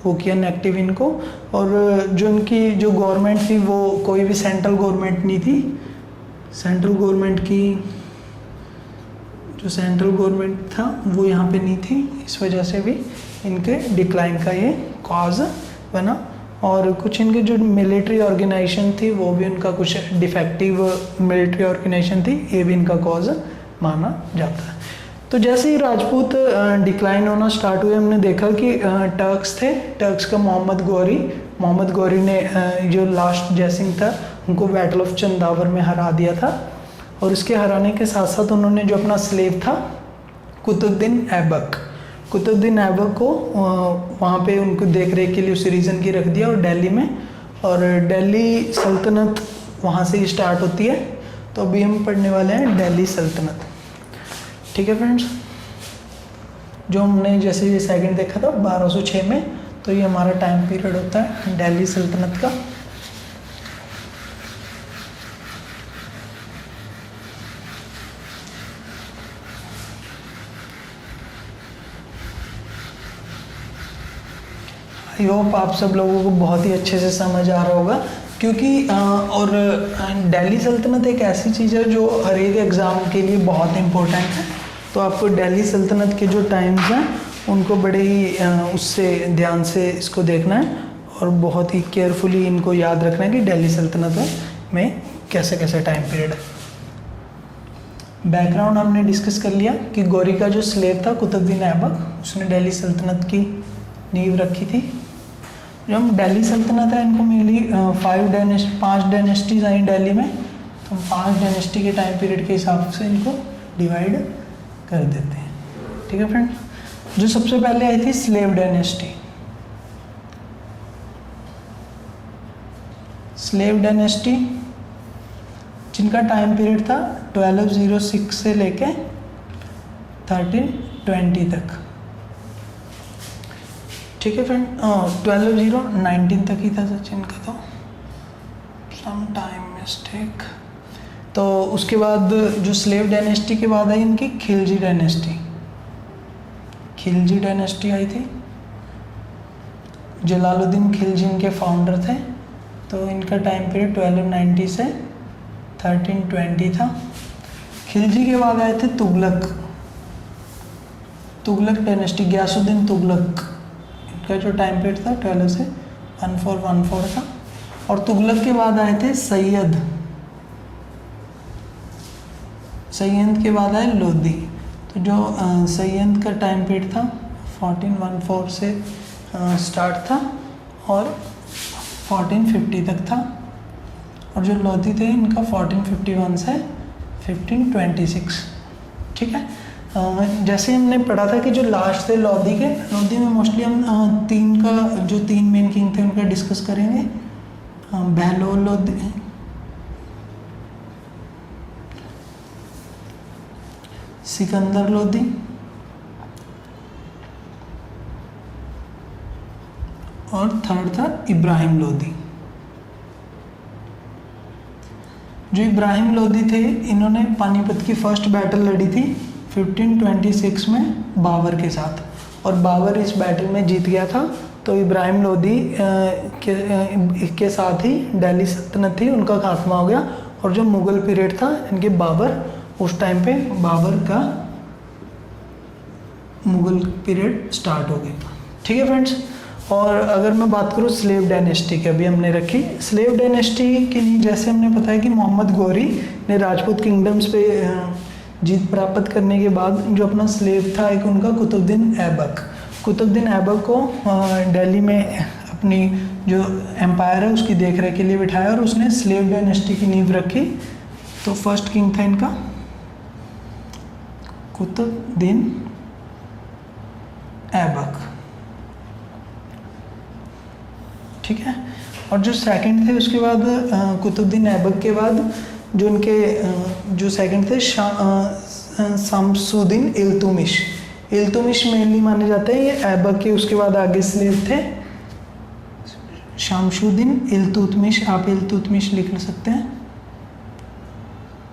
वो किया नेगेटिव इनको। और जो इनकी जो गवर्नमेंट थी वो कोई भी सेंट्रल गवर्नमेंट नहीं थी, सेंट्रल गवर्नमेंट की जो सेंट्रल गवर्नमेंट था वो यहाँ पे नहीं थी, इस वजह से भी इनके डिक्लाइन का ये कॉज बना। और कुछ इनके जो मिलिट्री ऑर्गेनाइजेशन थी वो भी उनका कुछ डिफेक्टिव मिलिट्री ऑर्गेनाइजेशन थी, ये भी इनका कॉज माना जाता है। तो जैसे ही राजपूत डिक्लाइन होना स्टार्ट हुए, हमने देखा कि टर्क्स थे, टर्क्स का मोहम्मद गौरी ने जो लास्ट जयसिंह था उनको बैटल ऑफ चंदावर में हरा दिया था। और इसके हराने के साथ साथ उन्होंने जो अपना स्लेव था कुतुबुद्दीन ऐबक को वहाँ पे उनको देख रेख के लिए उस रीजन की रख दिया, और दिल्ली में, और दिल्ली सल्तनत वहाँ से ही स्टार्ट होती है। तो अभी हम पढ़ने वाले हैं दिल्ली सल्तनत। ठीक है फ्रेंड्स, जो हमने जैसे ये सेकंड देखा था 1206 में, तो ये हमारा टाइम पीरियड होता है दिल्ली सल्तनत का। आई होप आप सब लोगों को बहुत ही अच्छे से समझ आ रहा होगा, क्योंकि और दिल्ली सल्तनत एक ऐसी चीज़ है जो हर एक एग्ज़ाम के लिए बहुत इम्पोर्टेंट है। तो आपको दिल्ली सल्तनत के जो टाइम्स हैं उनको बड़े ही उससे ध्यान से इसको देखना है, और बहुत ही केयरफुली इनको याद रखना है कि दिल्ली सल्तनत में कैसे कैसे टाइम पीरियड है। बैकग्राउंड हमने डिस्कस कर लिया कि गौरी का जो स्लेव था कुतुबुद्दीन ऐबक, उसने दिल्ली सल्तनत की नींव रखी थी। जो हम दिल्ली सल्तनत है इनको मेनली 5 डायनेस्टीज आई दिल्ली में, तो 5 डायनेस्टी के टाइम पीरियड के हिसाब से इनको डिवाइड कर देते हैं। ठीक है फ्रेंड, जो सबसे पहले आई थी स्लेव डायनेस्टी। स्लेव डायनेस्टी जिनका टाइम पीरियड था 1206 से लेके 1320 तक। ठीक है फ्रेंड, 12-0-19 तक ही था सचिन का, तो सम टाइम मिस्टेक। तो उसके बाद जो स्लेव डायनेस्टी के बाद आई इनकी खिलजी डायनेस्टी। खिलजी डायनेस्टी आई थी, जलालुद्दीन खिलजी इनके फाउंडर थे। तो इनका टाइम पीरियड 1290 से 1320 था। खिलजी के बाद आए थे तुगलक। तुगलक डायनेस्टी, गयासुद्दीन तुगलक, इनका जो टाइम पीरियड था 12 से 1414 था। और तुगलक के बाद आए थे सैयद। सैयद के बाद आए लोधी। तो जो सैयद का टाइम पीरियड था 1414 से स्टार्ट था और 1450 तक था। और जो लोधी थे इनका 1451 से 1526। ठीक है, जैसे हमने पढ़ा था कि जो लास्ट थे लोधी के, लोधी में मोस्टली हम तीन मेन किंग थे उनका डिस्कस करेंगे। बहलोल लोधी, सिकंदर लोधी और थर्ड था इब्राहिम लोधी। जो इब्राहिम लोधी थे इन्होंने पानीपत की फर्स्ट बैटल लड़ी थी 1526 में बाबर के साथ, और बाबर इस बैटल में जीत गया था। तो इब्राहिम लोधी के साथ ही दिल्ली सल्तनत थी उनका खात्मा हो गया। और जो मुग़ल पीरियड था इनके बाबर, उस टाइम पे बाबर का मुग़ल पीरियड स्टार्ट हो गया। ठीक है फ्रेंड्स, और अगर मैं बात करूँ स्लेव डायनेस्टी की, अभी हमने रखी स्लेव डायनेस्टी के लिए, जैसे हमने बताया कि मोहम्मद गौरी ने राजपूत किंगडम्स पे जीत प्राप्त करने के बाद जो अपना स्लेव था एक उनका कुतुबुद्दीन ऐबक। कुतुबुद्दीन ऐबक को दिल्ली में अपनी जो एम्पायर है उसकी देखरेख के लिए बिठाया और उसने स्लेव डायनेस्टी की नींव रखी। तो फर्स्ट किंग था इनका कुतुबुद्दीन ऐबक। ठीक है, और जो सेकंड थे उसके बाद कुतुबुद्दीन ऐबक के बाद जो उनके जो सेकंड थे शमसुद्दीन इल्तुतमिश। इल्तुतमिश मेनली माने जाते हैं ये ऐबक के उसके बाद आगे स्लेव थे शमसुद्दीन इल्तुतमिश। आप इल्तुतमिश लिख सकते हैं,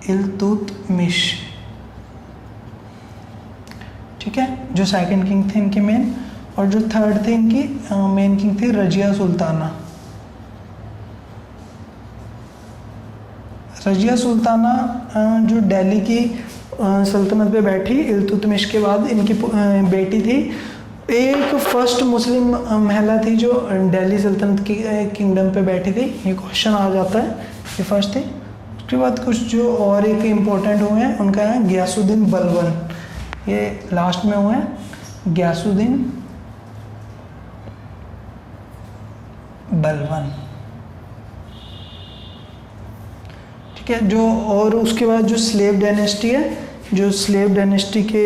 इल्तुतमिश। ठीक है, जो सेकंड किंग थे इनके मेन। और जो थर्ड थे इनकी मेन किंग थी रजिया सुल्ताना। रजिया सुल्ताना जो दिल्ली की सल्तनत पे बैठी इल्तुतमिश के बाद, इनकी बेटी थी। एक फर्स्ट मुस्लिम महिला थी जो दिल्ली सल्तनत की किंगडम पे बैठी थी। ये क्वेश्चन आ जाता है, ये फर्स्ट थी। उसके बाद कुछ जो और एक इम्पोर्टेंट हुए हैं उनका है गयासुद्दीन बलबन, ये लास्ट में हुए हैं गयासुद्दीन बलबन। ठीक है, जो और उसके बाद जो स्लेव डायनेस्टी है, जो स्लेव डायनेस्टी के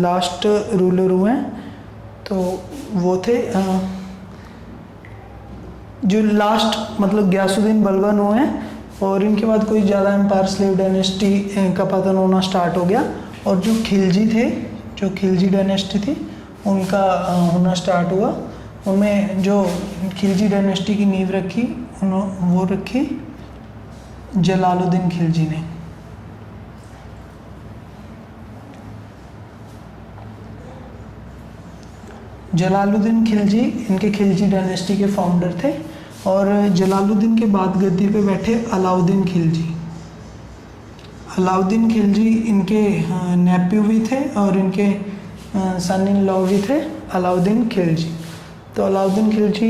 लास्ट रूलर हुए हैं तो वो थे जो लास्ट मतलब गयासुद्दीन बलबन हुए हैं। और इनके बाद कोई ज़्यादा एम्पायर स्लेव डायनेस्टी का पतन होना स्टार्ट हो गया। और जो खिलजी थे, जो खिलजी डायनेस्टी थी उनका होना स्टार्ट हुआ। उनमें जो खिलजी डायनेस्टी की नींव रखी वो रखी जलालुद्दीन खिलजी ने। जलालुद्दीन खिलजी इनके खिलजी डायनेस्टी के फाउंडर थे। और जलालुद्दीन के बाद गद्दी पे बैठे अलाउद्दीन खिलजी। अलाउद्दीन खिलजी इनके नेप्यू भी थे और इनके सन इन लॉ भी थे अलाउद्दीन खिलजी। तो अलाउद्दीन खिलजी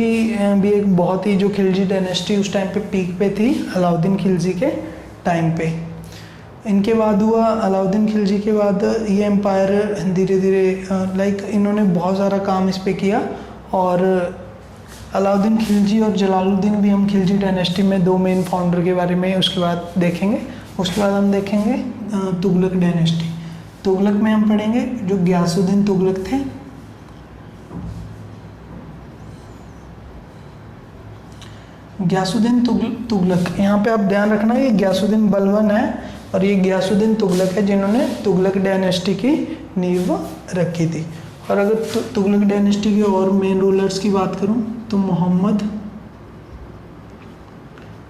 भी एक बहुत ही, जो खिलजी डायनेस्टी उस टाइम पे पीक पे थी अलाउद्दीन खिलजी के टाइम पे। इनके बाद हुआ अलाउद्दीन खिलजी के बाद ये एम्पायर धीरे धीरे लाइक इन्होंने बहुत सारा काम इस पे किया। और अलाउद्दीन खिलजी और जलालुद्दीन भी हम खिलजी डायनेस्टी में दो मेन फाउंडर के बारे में उसके बाद देखेंगे। उसके बाद हम देखेंगे तुगलक डायनेस्टी। तुगलक में हम पढ़ेंगे जो गयासुद्दीन तुगलक थे। गयासुद्दीन तुगलक, यहाँ पे आप ध्यान रखना ये गयासुद्दीन बलबन है और ये गयासुद्दीन तुगलक है जिन्होंने तुगलक डायनेस्टी की नींव रखी थी। और अगर तुगलक डायनेस्टी के और मेन रूलर्स की बात करूं तो मोहम्मद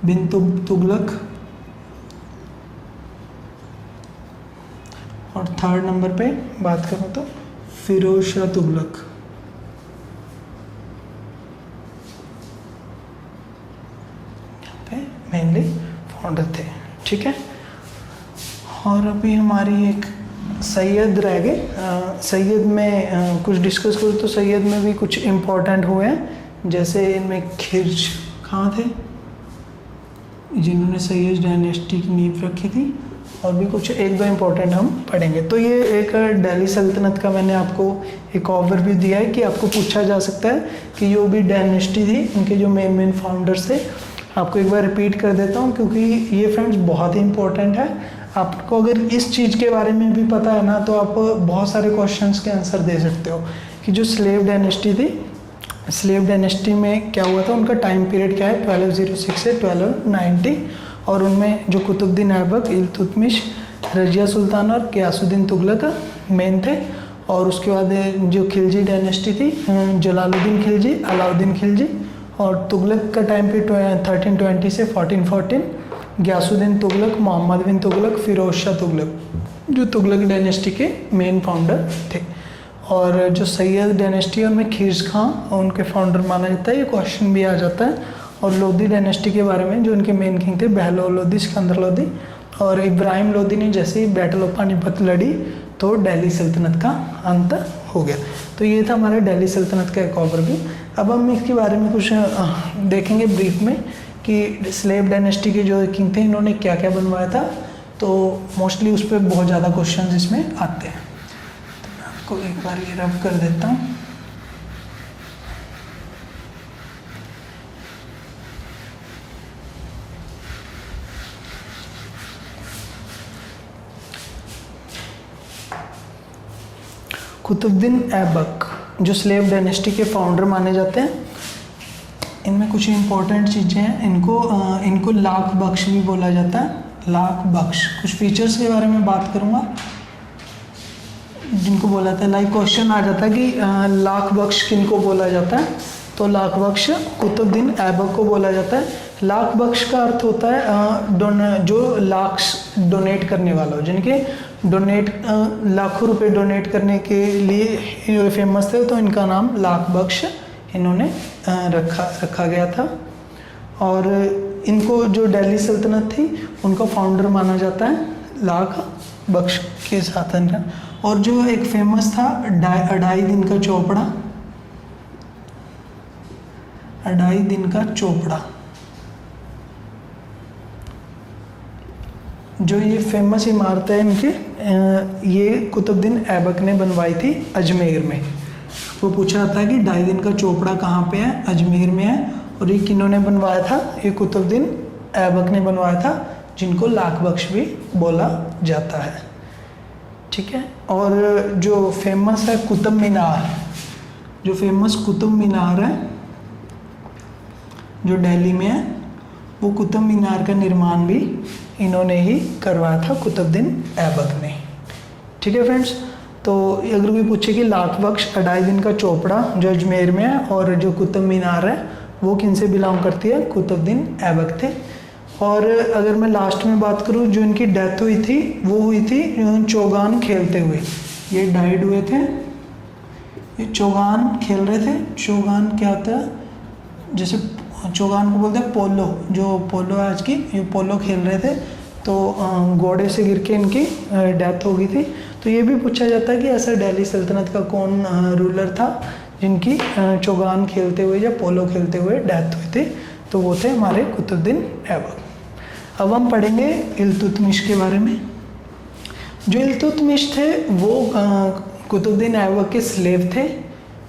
बिन तुगलक, और थर्ड नंबर पे बात करूं तो फिरोज शाह तुगलक। यहाँ पे मेनली फाउंडर थे, ठीक है। और अभी हमारी एक सैयद रह गए। सैयद में कुछ डिस्कस करूँ तो सैयद में भी कुछ इम्पोर्टेंट हुए हैं, जैसे इनमें खिर्ज खां थे जिन्होंने सैयद डायनेस्टी की नींव रखी थी, और भी कुछ एक दो इम्पोर्टेंट हम पढ़ेंगे। तो ये एक दिल्ली सल्तनत का मैंने आपको एक ओवरव्यू दिया है कि आपको पूछा जा सकता है कि जो भी डायनेस्टी थी उनके जो मेन फाउंडर्स थे। आपको एक बार रिपीट कर देता हूँ क्योंकि ये फ्रेंड्स बहुत ही इंपॉर्टेंट है। आपको अगर इस चीज़ के बारे में भी पता है ना, तो आप बहुत सारे क्वेश्चंस के आंसर दे सकते हो कि जो स्लेव डायनेस्टी थी, स्लेव डायनेस्टी में क्या हुआ था, उनका टाइम पीरियड क्या है 1206 से 1290, और उनमें जो कुतुबुद्दीन ऐबक, इल्तुतमिश, रजिया सुल्तान और गियासुद्दीन तुगलक मेन थे। और उसके बाद जो खिलजी डायनेस्टी थी, जलालुद्दीन खिलजी, अलाउद्दीन खिलजी, और तुगलक का टाइम पीरियड 1320 से 1414, गियासुद्दीन तुगलक, मोहम्मद बिन तुगलक, फिरोज शाह तुगलक, जो तुगलक डायनेस्टी के मेन फाउंडर थे। और जो सैयद डायनेस्टी है उनमें खिर्ज खां उनके फाउंडर माना जाता है, ये क्वेश्चन भी आ जाता है। और लोधी डायनेस्टी के बारे में जो उनके मेन किंग थे बहलोल लोधी, सिकंदर लोधी, और इब्राहिम लोधी ने जैसे ही बैटल ऑफ पानीपत लड़ी तो दिल्ली सल्तनत का अंत हो गया। तो ये था हमारे दिल्ली सल्तनत का एक ओवरव्यू। अब हम इसके बारे में कुछ देखेंगे ब्रीफ में कि स्लेव डायनेस्टी के जो किंग थे इन्होंने क्या क्या बनवाया था। तो मोस्टली उस पर बहुत ज़्यादा क्वेश्चन इसमें आते हैं, तो मैं आपको एक बार ये रब कर देता हूँ। कुतुबुद्दीन ऐबक जो स्लेव डायनेस्टी के फाउंडर माने जाते हैं, इनमें कुछ इंपॉर्टेंट चीज़ें हैं। इनको लाख बख्श भी बोला जाता है, लाख बख्श। कुछ फीचर्स के बारे में बात करूँगा जिनको बोला जाता है, लाइक क्वेश्चन आ जाता है कि लाख बख्श किनको बोला जाता है, तो लाख बख्श कुतुबुद्दीन ऐबक को बोला जाता है। लाख बख्श का अर्थ होता है जो लाख डोनेट करने वाला हो, जिनके डोनेट लाखों रुपए डोनेट करने के लिए फेमस थे, तो इनका नाम लाख बख्श इन्होंने रखा गया था। और इनको जो दिल्ली सल्तनत थी उनका फाउंडर माना जाता है लाख बख्श के साथ इनका। और जो एक फेमस था अढ़ाई दिन का चोपड़ा, अढ़ाई दिन का चोपड़ा, जो ये फेमस इमारत है इनकी, ये कुतुबुद्दीन ऐबक ने बनवाई थी अजमेर में। वो पूछा जाता है कि ढाई दिन का चोपड़ा कहाँ पे है, अजमेर में है। और ये किन्होंने बनवाया था, ये कुतुबुद्दीन ऐबक ने बनवाया था, जिनको लाख बख्श भी बोला जाता है, ठीक है। और जो फेमस है कुतुब मीनार, जो फेमस कुतुब मीनार है जो दिल्ली में है, वो कुतुब मीनार का निर्माण भी इन्होंने ही करवाया था, कुतुबुद्दीन ऐबक ने, ठीक है फ्रेंड्स। तो अगर कोई पूछे कि लाख बख्श अढ़ाई दिन का चोपड़ा जो अजमेर में है और जो कुतुब मीनार है वो किन से बिलोंग करती है, कुतुबुद्दीन ऐबक थे। और अगर मैं लास्ट में बात करूँ, जो इनकी डेथ हुई थी वो हुई थी चौगान खेलते हुए। ये डाइड हुए थे, ये चौगान खेल रहे थे। चौगान क्या होता है, जैसे चौगान को बोलते हैं पोलो, जो पोलो है आज की, ये पोलो खेल रहे थे तो घोड़े से गिर के इनकी डेथ हो गई थी। तो ये भी पूछा जाता है कि ऐसा दिल्ली सल्तनत का कौन रूलर था जिनकी चौगान खेलते हुए या पोलो खेलते हुए डेथ हुई थी, तो वो थे हमारे कुतुबुद्दीन ऐबक। अब हम पढ़ेंगे इल्तुतमिश के बारे में। जो इल्तुतमिश थे वो कुतुबुद्दीन ऐबक के स्लेव थे,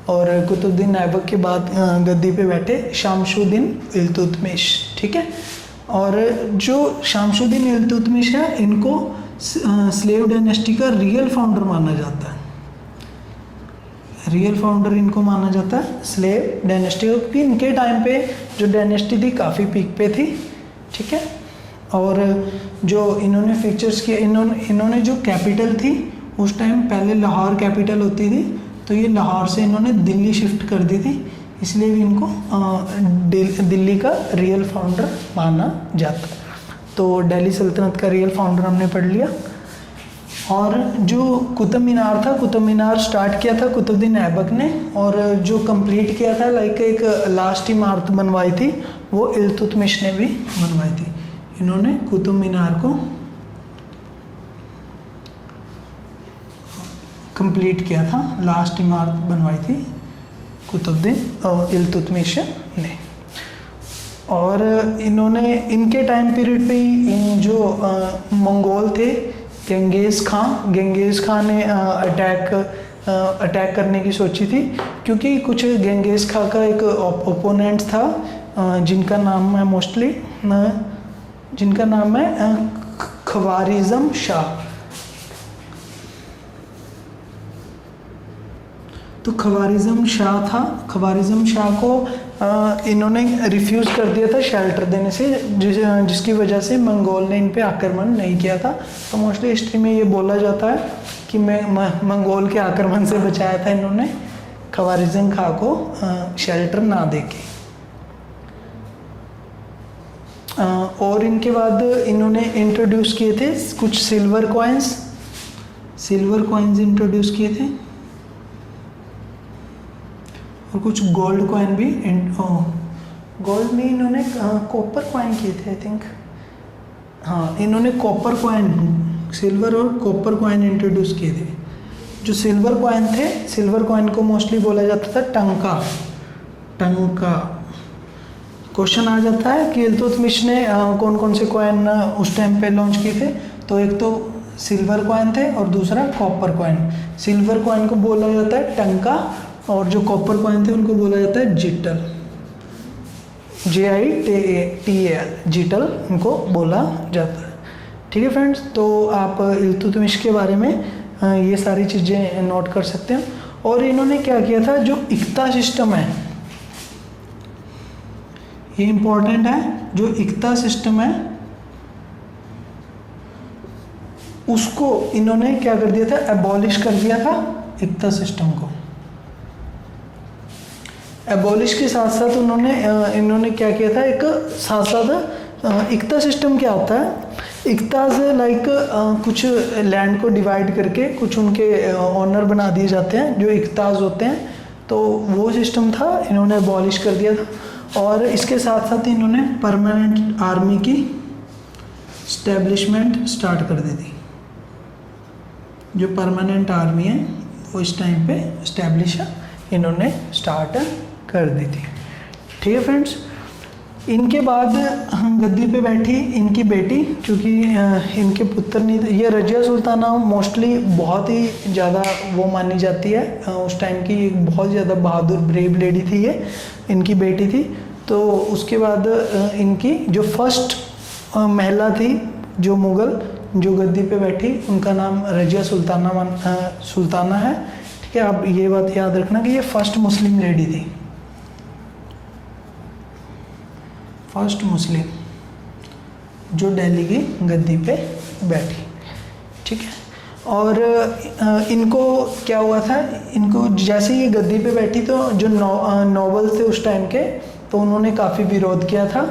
और कुतुबुद्दीन ऐबक के बाद गद्दी पे बैठे शमशुद्दीन इल्तुतमिश, ठीक है। और जो शमशुद्दीन इल्तुतमिश है, इनको स्लेव डायनेस्टी का रियल फाउंडर माना जाता है। रियल फाउंडर इनको माना जाता है स्लेव डायनेस्टी, क्योंकि इनके टाइम पे जो डायनेस्टी थी काफ़ी पीक पे थी, ठीक है। और जो इन्होंने फीचर्स किए, इन्होंने जो कैपिटल थी उस टाइम, पहले लाहौर कैपिटल होती थी, तो ये लाहौर से इन्होंने दिल्ली शिफ्ट कर दी थी, इसलिए भी इनको दिल्ली का रियल फाउंडर माना जाता है। तो दिल्ली सल्तनत का रियल फाउंडर हमने पढ़ लिया। और जो कुतुब मीनार था, कुतुब मीनार स्टार्ट किया था कुतुबुद्दीन ऐबक ने, और जो कंप्लीट किया था लाइक एक लास्ट इमारत बनवाई थी वो इल्तुतमिश ने भी बनवाई थी। इन्होंने कुतुब मीनार को कंप्लीट किया था, लास्ट इमारत बनवाई थी कुतुबुद्दीन और इल्तुतमिश ने। और इन्होंने इनके टाइम पीरियड पे ही इन जो मंगोल थे, गेंगेज खान ने अटैक करने की सोची थी, क्योंकि कुछ गेंगेज खान का एक ओपोनेंट था जिनका नाम है ख्वारिज़म शाह। तो ख्वारिज़म शाह था, ख्वारिज़म शाह को इन्होंने रिफ्यूज़ कर दिया था शेल्टर देने से, जिसकी वजह से मंगोल ने इन पे आक्रमण नहीं किया था। तो मोस्टली हिस्ट्री में ये बोला जाता है कि मंगोल के आक्रमण से बचाया था इन्होंने ख्वारिज़म खां को शेल्टर ना देके। और इनके बाद इन्होंने इंट्रोड्यूस किए थे कुछ सिल्वर कॉइन्स इंट्रोड्यूस किए थे, और कुछ गोल्ड कॉइन भी। गोल्ड में इन्होंने कॉपर कॉइन किए थे आई थिंक। हाँ, इन्होंने कॉपर कॉइन, सिल्वर और कॉपर कॉइन इंट्रोड्यूस किए थे। जो सिल्वर कॉइन थे, सिल्वर कॉइन को मोस्टली बोला जाता था टंका। क्वेश्चन आ जाता है कि इल्तुतमिश ने कौन कौन से कॉइन उस टाइम पे लॉन्च किए थे। तो एक तो सिल्वर कॉइन थे और दूसरा कॉपर कॉइन। सिल्वर कॉइन को बोला जाता है टंका, और जो कॉपर कॉइन थे उनको बोला जाता है जिटल, JITAL, जिटल इनको बोला जाता है। ठीक है फ्रेंड्स, तो आप इल्तुतमिश के बारे में ये सारी चीज़ें नोट कर सकते हैं। और इन्होंने क्या किया था, जो इक्ता सिस्टम है, ये इम्पोर्टेंट है, जो इक्ता सिस्टम है उसको इन्होंने क्या कर दिया था, एबॉलिश कर दिया था इक्ता सिस्टम को। एबॉलिश के साथ साथ इन्होंने क्या किया था, एक साथ साथ इक्ता सिस्टम क्या होता है, इक्ता से लाइक कुछ लैंड को डिवाइड करके कुछ उनके ऑनर बना दिए जाते हैं जो इक्ताज होते हैं। तो वो सिस्टम था, इन्होंने एबॉलिश कर दिया था। और इसके साथ साथ इन्होंने परमानेंट आर्मी की स्टैब्लिशमेंट स्टार्ट कर दी थी। जो परमानेंट आर्मी है वो इस टाइम पे स्टैब्लिश इन्होंने स्टार्ट कर दी थी। ठीक है फ्रेंड्स, इनके बाद गद्दी पे बैठी इनकी बेटी, क्योंकि इनके पुत्र नहीं थे। ये रजिया सुल्ताना मोस्टली बहुत ही ज़्यादा वो मानी जाती है, उस टाइम की एक बहुत ज़्यादा बहादुर ब्रेव लेडी थी ये, इनकी बेटी थी। तो उसके बाद इनकी जो फर्स्ट महिला थी जो मुग़ल जो गद्दी पे बैठी, उनका नाम रजिया सुल्ताना है। ठीक है, आप ये बात याद रखना कि ये फर्स्ट मुस्लिम लेडी थी, फर्स्ट मुस्लिम जो दिल्ली की गद्दी पे बैठी। ठीक है, और इनको क्या हुआ था, इनको जैसे ये गद्दी पे बैठी तो जो नॉवल थे उस टाइम के, तो उन्होंने काफ़ी विरोध किया था,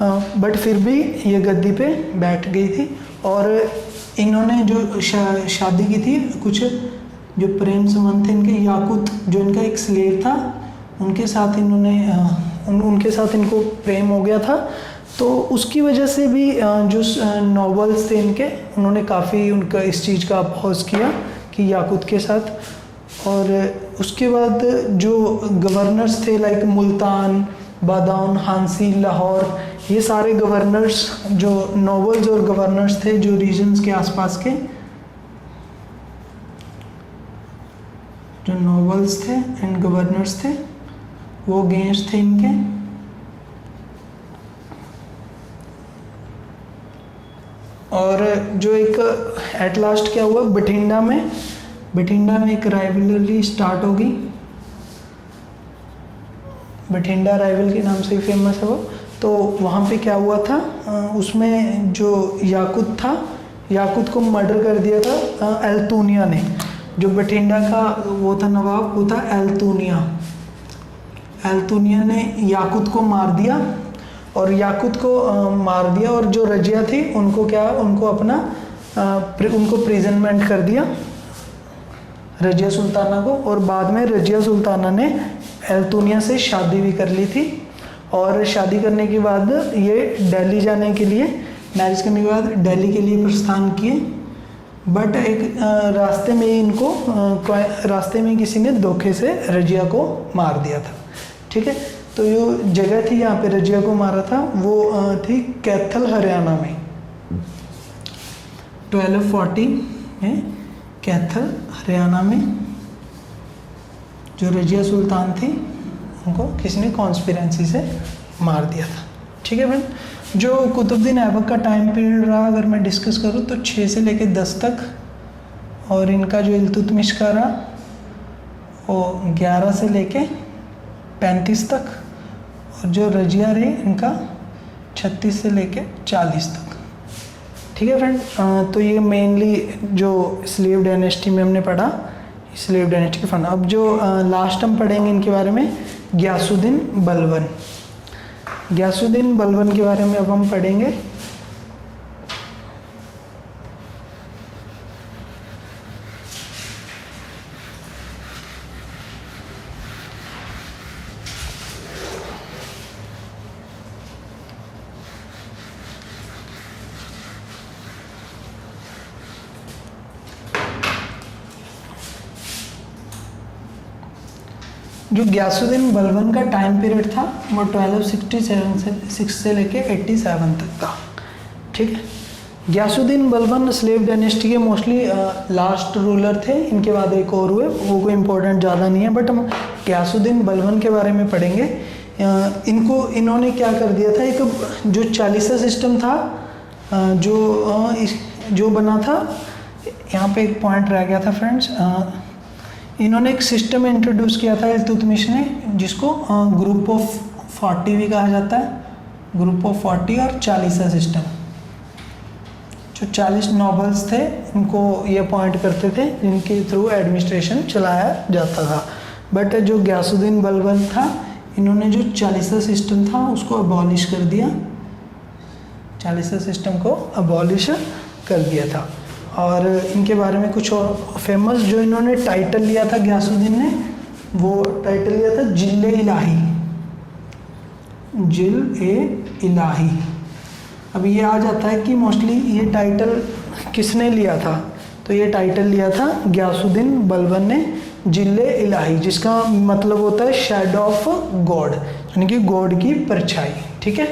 बट फिर भी ये गद्दी पे बैठ गई थी। और इन्होंने जो शादी की थी, कुछ जो प्रेम संबंध थे इनके, याकूत जो इनका एक स्लेव था उनके साथ उनके साथ इनको प्रेम हो गया था। तो उसकी वजह से भी जो नॉवेल्स थे इनके, उन्होंने काफ़ी उनका इस चीज़ का अपोज किया कि याकूत के साथ। और उसके बाद जो गवर्नर्स थे लाइक मुल्तान, बादाउन, हांसी, लाहौर, ये सारे गवर्नर्स जो नॉवेल्स और गवर्नर्स थे जो रीजन्स के आसपास के, जो नॉवेल्स थे एंड गवर्नर्स थे वो अगेंस्ट थे इनके। और जो एक एट लास्ट क्या हुआ, बठिंडा में एक राइवलरी स्टार्ट होगी। बठिंडा राइवल के नाम से फेमस है वो। तो वहाँ पे क्या हुआ था, उसमें जो याकूत था, याकूत को मर्डर कर दिया था अल्तूनिया ने। जो बठिंडा का वो था नवाब, वो था एल्तुनिया। एल्तुनिया ने याकूत को मार दिया, और याकूत को मार दिया, और जो रजिया थी उनको क्या, उनको अपना उनको प्रिजनमेंट कर दिया, रजिया सुल्ताना को। और बाद में रजिया सुल्ताना ने एल्तुनिया से शादी भी कर ली थी, और शादी करने के बाद ये दिल्ली जाने के लिए, मैरिज करने के बाद दिल्ली के लिए प्रस्थान किए। बट एक रास्ते में इनको रास्ते में किसी ने धोखे से रजिया को मार दिया था, ठीक है। तो जो जगह थी यहाँ पे रजिया को मारा था वो थी कैथल हरियाणा में, 1240 में कैथल हरियाणा में जो रजिया सुल्तान थी उनको किसी ने कॉन्स्पिरेंसी से मार दिया था, ठीक है फ्रेंड। जो कुतुबुद्दीन ऐबक का टाइम पीरियड रहा अगर मैं डिस्कस करूँ तो 6 से लेके 10 तक, और इनका जो इल्तुतमिश का रहा वो 11 से लेके 35 तक, और जो रजिया रही इनका 36 से लेके 40 तक, ठीक है फ्रेंड। तो ये मेनली जो स्लेव डायनेस्टी में हमने पढ़ा, स्लेव डायनेस्टी के फन। अब जो लास्ट हम पढ़ेंगे इनके बारे में, गियासुद्दीन बलबन। गियासुद्दीन बलबन के बारे में अब हम पढ़ेंगे। जो गियासुद्दीन बलबन का टाइम पीरियड था वो 1267 से लेके 87 तक था, ठीक है। गियासुद्दीन बलबन स्लेव डायनेस्टी के मोस्टली लास्ट रूलर थे, इनके बाद एक और हुए, वो कोई इम्पोर्टेंट ज़्यादा नहीं है, बट हम गियासुद्दीन बलबन के बारे में पढ़ेंगे। इन्होंने क्या कर दिया था, एक जो चालीसा सिस्टम था जो बना था, यहाँ पे एक पॉइंट रह गया था फ्रेंड्स, इन्होंने एक सिस्टम इंट्रोड्यूस किया था इल्तुतमिश ने, जिसको ग्रुप ऑफ 40 भी कहा जाता है, ग्रुप ऑफ 40 और चालीसा सिस्टम। जो 40 नॉबल्स थे उनको ये अपॉइंट करते थे, जिनके थ्रू एडमिनिस्ट्रेशन चलाया जाता था। बट जो गियासुद्दीन बलबन था, इन्होंने जो चालीसा सिस्टम था उसको अबॉलिश कर दिया, चालीसा सिस्टम को अबॉलिश कर दिया था। और इनके बारे में कुछ और फेमस जो इन्होंने टाइटल लिया था गियासुद्दीन ने, वो टाइटल लिया था जिल ए इलाही, जिल ए इलाही। अब ये आ जाता है कि मोस्टली ये टाइटल किसने लिया था, तो ये टाइटल लिया था गियासुद्दीन बलबन ने, जिल ए इलाही, जिसका मतलब होता है शैडो ऑफ गॉड, यानी कि गॉड की परछाई, ठीक है।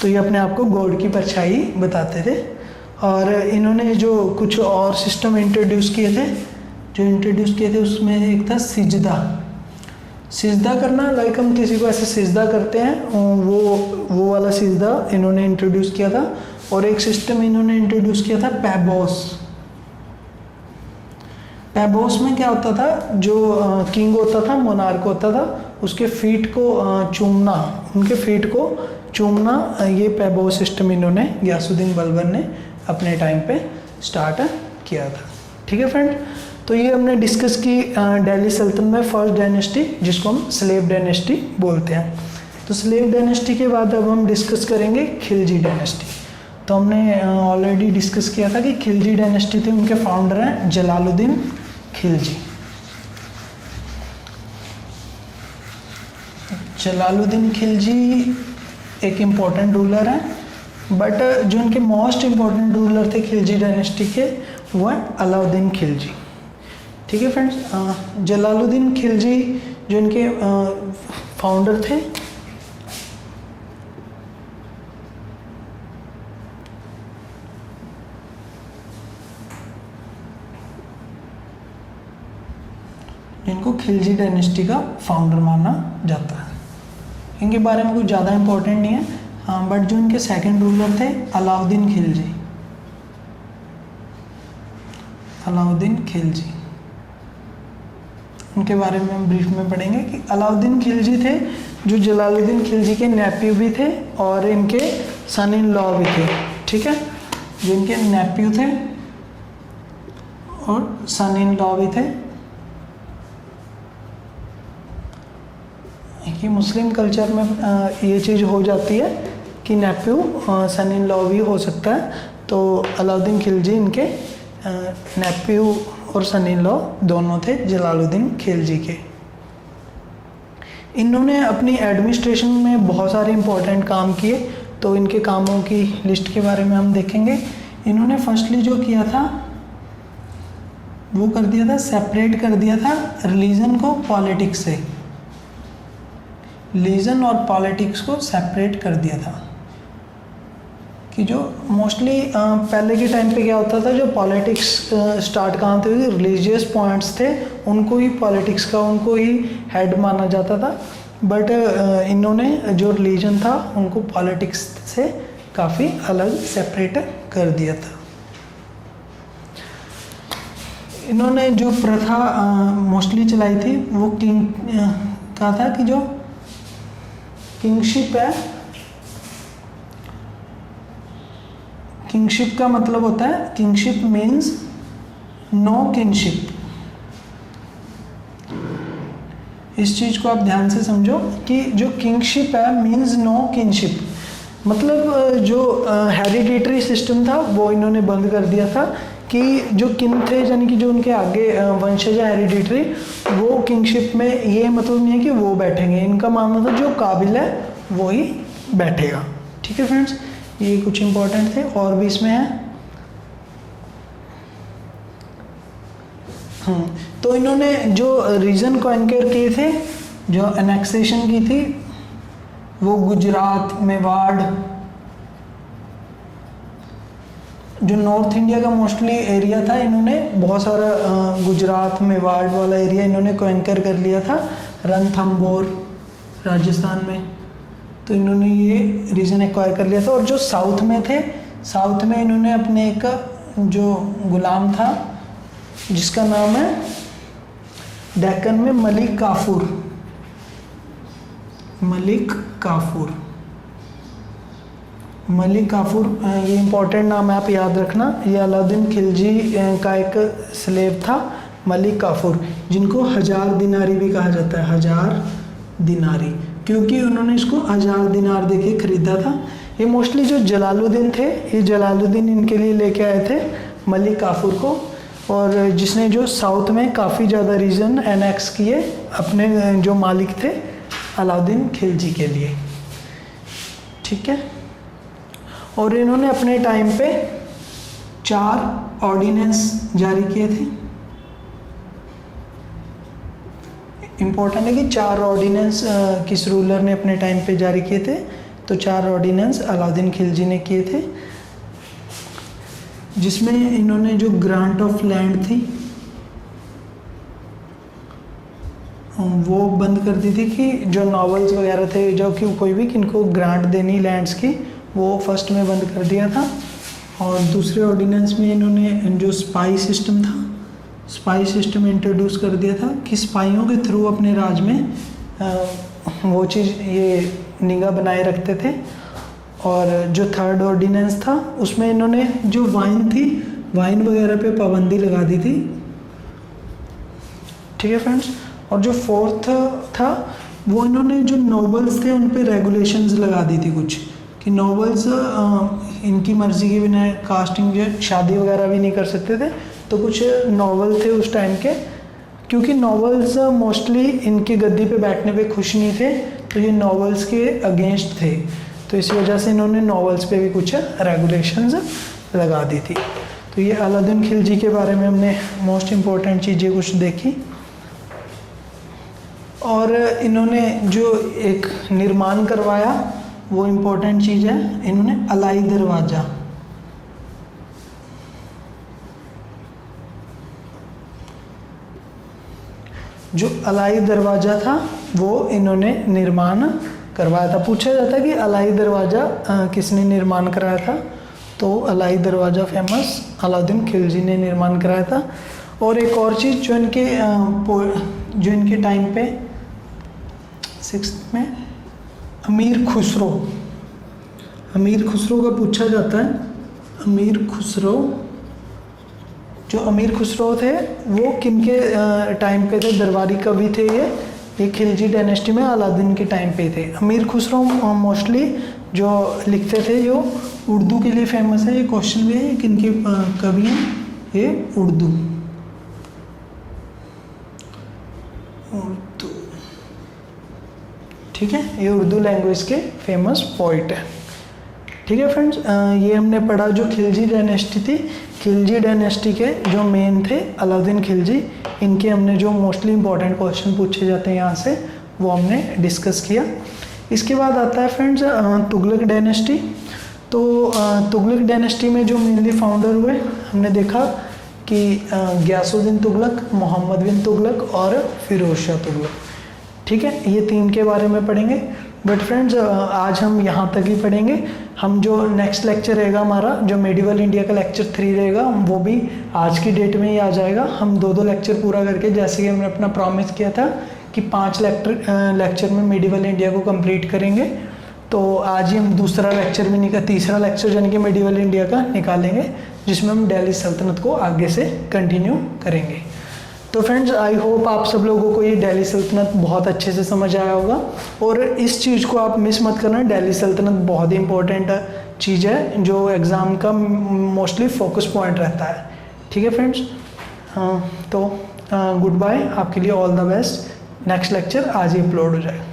तो ये अपने आप को गॉड की परछाई बताते थे। और इन्होंने जो कुछ और सिस्टम इंट्रोड्यूस किए थे, उसमें एक था सिजदा करना, लाइक हम किसी को ऐसे सिजदा करते हैं, वो वाला सिजदा इन्होंने इंट्रोड्यूस किया था। और एक सिस्टम इन्होंने इंट्रोड्यूस किया था पैबोस। पैबोस में क्या होता था, जो किंग होता था, मोनार्क होता था, उसके फीट को चूमना, उनके फीट को चूमना, ये पैबोस सिस्टम इन्होंने गियासुद्दीन बलबन ने अपने टाइम पे स्टार्ट किया था, ठीक है फ्रेंड। तो ये हमने डिस्कस की दिल्ली सल्तनत में फर्स्ट डायनेस्टी, जिसको हम स्लेव डायनेस्टी बोलते हैं। तो स्लेव डायनेस्टी के बाद अब हम डिस्कस करेंगे खिलजी डायनेस्टी। तो हमने ऑलरेडी डिस्कस किया था कि खिलजी डायनेस्टी थे, उनके फाउंडर हैं जलालुद्दीन खिलजी। जलालुद्दीन खिलजी एक इम्पॉर्टेंट रूलर हैं, बट जो इनके मोस्ट इम्पॉर्टेंट रूलर थे खिलजी डायनेस्टी के, वो है अलाउद्दीन खिलजी, ठीक है फ्रेंड्स। जलालुद्दीन खिलजी जो इनके फाउंडर थे, जिनको खिलजी डायनेस्टी का फाउंडर माना जाता है। इनके बारे में कुछ ज़्यादा इम्पोर्टेंट नहीं है, हाँ, बट जो इनके सेकंड रूलर थे अलाउद्दीन खिलजी, अलाउद्दीन खिलजी, उनके बारे में हम ब्रीफ में पढ़ेंगे कि अलाउद्दीन खिलजी थे जो जलालुद्दीन खिलजी के नेप्यू भी थे और इनके सन इन लॉ भी थे, ठीक है। जो इनके नेप्यू थे और सन इन लॉ भी थे, कि मुस्लिम कल्चर में ये चीज़ हो जाती है कि नेफ्यू सन इन लॉ भी हो सकता है। तो अलाउद्दीन खिलजी इनके नेफ्यू और सन इन लॉ दोनों थे जलालुद्दीन खिलजी के। इन्होंने अपनी एडमिनिस्ट्रेशन में बहुत सारे इम्पोर्टेंट काम किए, तो इनके कामों की लिस्ट के बारे में हम देखेंगे। इन्होंने फर्स्टली जो किया था वो कर दिया था, सेपरेट कर दिया था रिलीजन को पॉलिटिक्स से। रिलीजन और पॉलिटिक्स को सेपरेट कर दिया था कि जो मोस्टली पहले के टाइम पे क्या होता था, जो पॉलिटिक्स स्टार्ट कहाँ थे, रिलीजियस पॉइंट्स थे, उनको ही पॉलिटिक्स का उनको ही हेड माना जाता था। बट इन्होंने जो रिलीजन था उनको पॉलिटिक्स से काफ़ी अलग सेपरेट कर दिया था। इन्होंने जो प्रथा मोस्टली चलाई थी वो किंग का था कि जो किंगशिप है, किंगशिप का मतलब होता है, किंगशिप मीन्स नो किंगशिप। इस चीज़ को आप ध्यान से समझो कि जो किंगशिप है मीन्स नो किंगशिप, मतलब जो हेरिडिटरी सिस्टम था वो इन्होंने बंद कर दिया था कि जो किंग थे यानी कि जो उनके आगे वंशज है हेरिडिटरी, वो किंगशिप में ये मतलब नहीं है कि वो बैठेंगे। इनका मानना था जो काबिल है वो ही बैठेगा। ठीक है फ्रेंड्स, ये कुछ इंपॉर्टेंट थे और भी इसमें है। तो इन्होंने जो रीजन कॉन्कर किए थे, जो एनेक्सेशन की थी, वो गुजरात, मेवाड़, जो नॉर्थ इंडिया का मोस्टली एरिया था, इन्होंने बहुत सारा गुजरात मेवाड़ वाला एरिया इन्होंने कॉन्कर कर लिया था, रणथंभौर राजस्थान में। तो इन्होंने ये रीजन एक्वायर कर लिया था। और जो साउथ में थे, साउथ में इन्होंने अपने एक जो गुलाम था जिसका नाम है डेक्कन में मलिक काफूर, मलिक काफूर, मलिक काफूर, ये इंपॉर्टेंट नाम है, आप याद रखना। ये अलाउद्दीन खिलजी का एक स्लेव था मलिक काफूर, जिनको 1000 दिनारी भी कहा जाता है, 1000 दिनारी, क्योंकि उन्होंने इसको 1000 दिनार देके खरीदा था। ये मोस्टली जो जलालुद्दीन थे, ये जलालुद्दीन इनके लिए लेके आए थे मलिक काफूर को, और जिसने जो साउथ में काफ़ी ज़्यादा रीजन एनेक्स किए अपने जो मालिक थे अलाउद्दीन खिलजी के लिए। ठीक है, और इन्होंने अपने टाइम पे 4 ऑर्डिनेंस जारी किए थे। इम्पोर्टेंट है कि 4 ऑर्डिनेंस किस रूलर ने अपने टाइम पे जारी किए थे, तो 4 ऑर्डिनेंस अलाउद्दीन खिलजी ने किए थे, जिसमें इन्होंने जो ग्रांट ऑफ लैंड थी वो बंद कर दी थी, कि जो नॉवेल्स वगैरह थे, जो कि कोई भी किनको ग्रांट देनी लैंड्स की, वो फर्स्ट में बंद कर दिया था। और दूसरे ऑर्डिनेंस में इन्होंने जो स्पाई सिस्टम था, स्पाई सिस्टम इंट्रोड्यूस कर दिया था कि स्पाइयों के थ्रू अपने राज में वो चीज़ ये निगाह बनाए रखते थे। और जो थर्ड ऑर्डिनेंस था उसमें इन्होंने जो वाइन थी, वाइन वगैरह पे पाबंदी लगा दी थी। ठीक है फ्रेंड्स, और जो फोर्थ था वो इन्होंने जो नॉवेल्स थे उन पे रेगुलेशंस लगा दी थी कुछ, कि नॉवेल्स इनकी मर्जी के बिना कास्टिंग जो शादी वगैरह भी नहीं कर सकते थे। तो कुछ नॉवेल थे उस टाइम के, क्योंकि नॉवेल्स मोस्टली इनकी गद्दी पे बैठने पे खुश नहीं थे, तो ये नॉवेल्स के अगेंस्ट थे, तो इस वजह से इन्होंने नॉवेल्स पे भी कुछ रेगुलेशंस लगा दी थी। तो ये अलाउद्दीन खिलजी के बारे में हमने मोस्ट इम्पोर्टेंट चीज़ें कुछ देखी। और इन्होंने जो एक निर्माण करवाया वो इम्पोर्टेंट चीज़ है, इन्होंने अलाई दरवाज़ा, जो अलाई दरवाज़ा था वो इन्होंने निर्माण करवाया था। पूछा जाता है कि अलाई दरवाज़ा किसने निर्माण कराया था, तो अलाई दरवाज़ा फेमस अलाउद्दीन खिलजी ने निर्माण कराया था। और एक और चीज़ जो इनके टाइम पे 6th में अमीर खुसरो, अमीर खुसरो का पूछा जाता है। अमीर खुसरो, जो अमीर खुसरो थे वो किनके टाइम पे थे, दरबारी कवि थे ये, ये खिलजी डायनेस्टी में अलादीन के टाइम पे थे। अमीर खुसरो मोस्टली जो लिखते थे जो उर्दू के लिए फेमस है। ये क्वेश्चन भी है, ये किनके कवि हैं? ये उर्दू ठीक है, ये उर्दू लैंग्वेज के फेमस पोइट है। ठीक है फ्रेंड्स, ये हमने पढ़ा जो खिलजी डायनेस्टी थी। खिलजी डायनेस्टी के जो मेन थे अलाउद्दीन खिलजी, इनके हमने जो मोस्टली इंपॉर्टेंट क्वेश्चन पूछे जाते हैं यहाँ से वो हमने डिस्कस किया। इसके बाद आता है फ्रेंड्स तुगलक डायनेस्टी। तो तुगलक डायनेस्टी में जो मेनली फाउंडर हुए हमने देखा कि गयासुद्दीन तुगलक, मोहम्मद बिन तुगलक और फिरोज शाह तुगलक। ठीक है, ये तीन के बारे में पढ़ेंगे। बट फ्रेंड्स आज हम यहाँ तक ही पढ़ेंगे। हम जो नेक्स्ट लेक्चर रहेगा हमारा, जो मेडिवल इंडिया का लेक्चर 3 रहेगा, वो भी आज की डेट में ही आ जाएगा। हम 2 लेक्चर पूरा करके, जैसे कि हमने अपना प्रॉमिस किया था कि 5 लेक्चर में मेडिवल इंडिया को कंप्लीट करेंगे। तो आज ही हम दूसरा लेक्चर भी तीसरा लेक्चर यानी कि मेडिवल इंडिया का निकालेंगे, जिसमें हम दिल्ली सल्तनत को आगे से कंटिन्यू करेंगे। तो फ्रेंड्स आई होप आप सब लोगों को ये दिल्ली सल्तनत बहुत अच्छे से समझ आया होगा। और इस चीज़ को आप मिस मत करना, दिल्ली सल्तनत बहुत ही इंपॉर्टेंट चीज़ है जो एग्ज़ाम का मोस्टली फोकस पॉइंट रहता है। ठीक है फ्रेंड्स, तो गुड बाय, आपके लिए all the best. Next lecture आज ही अपलोड हो जाएगा।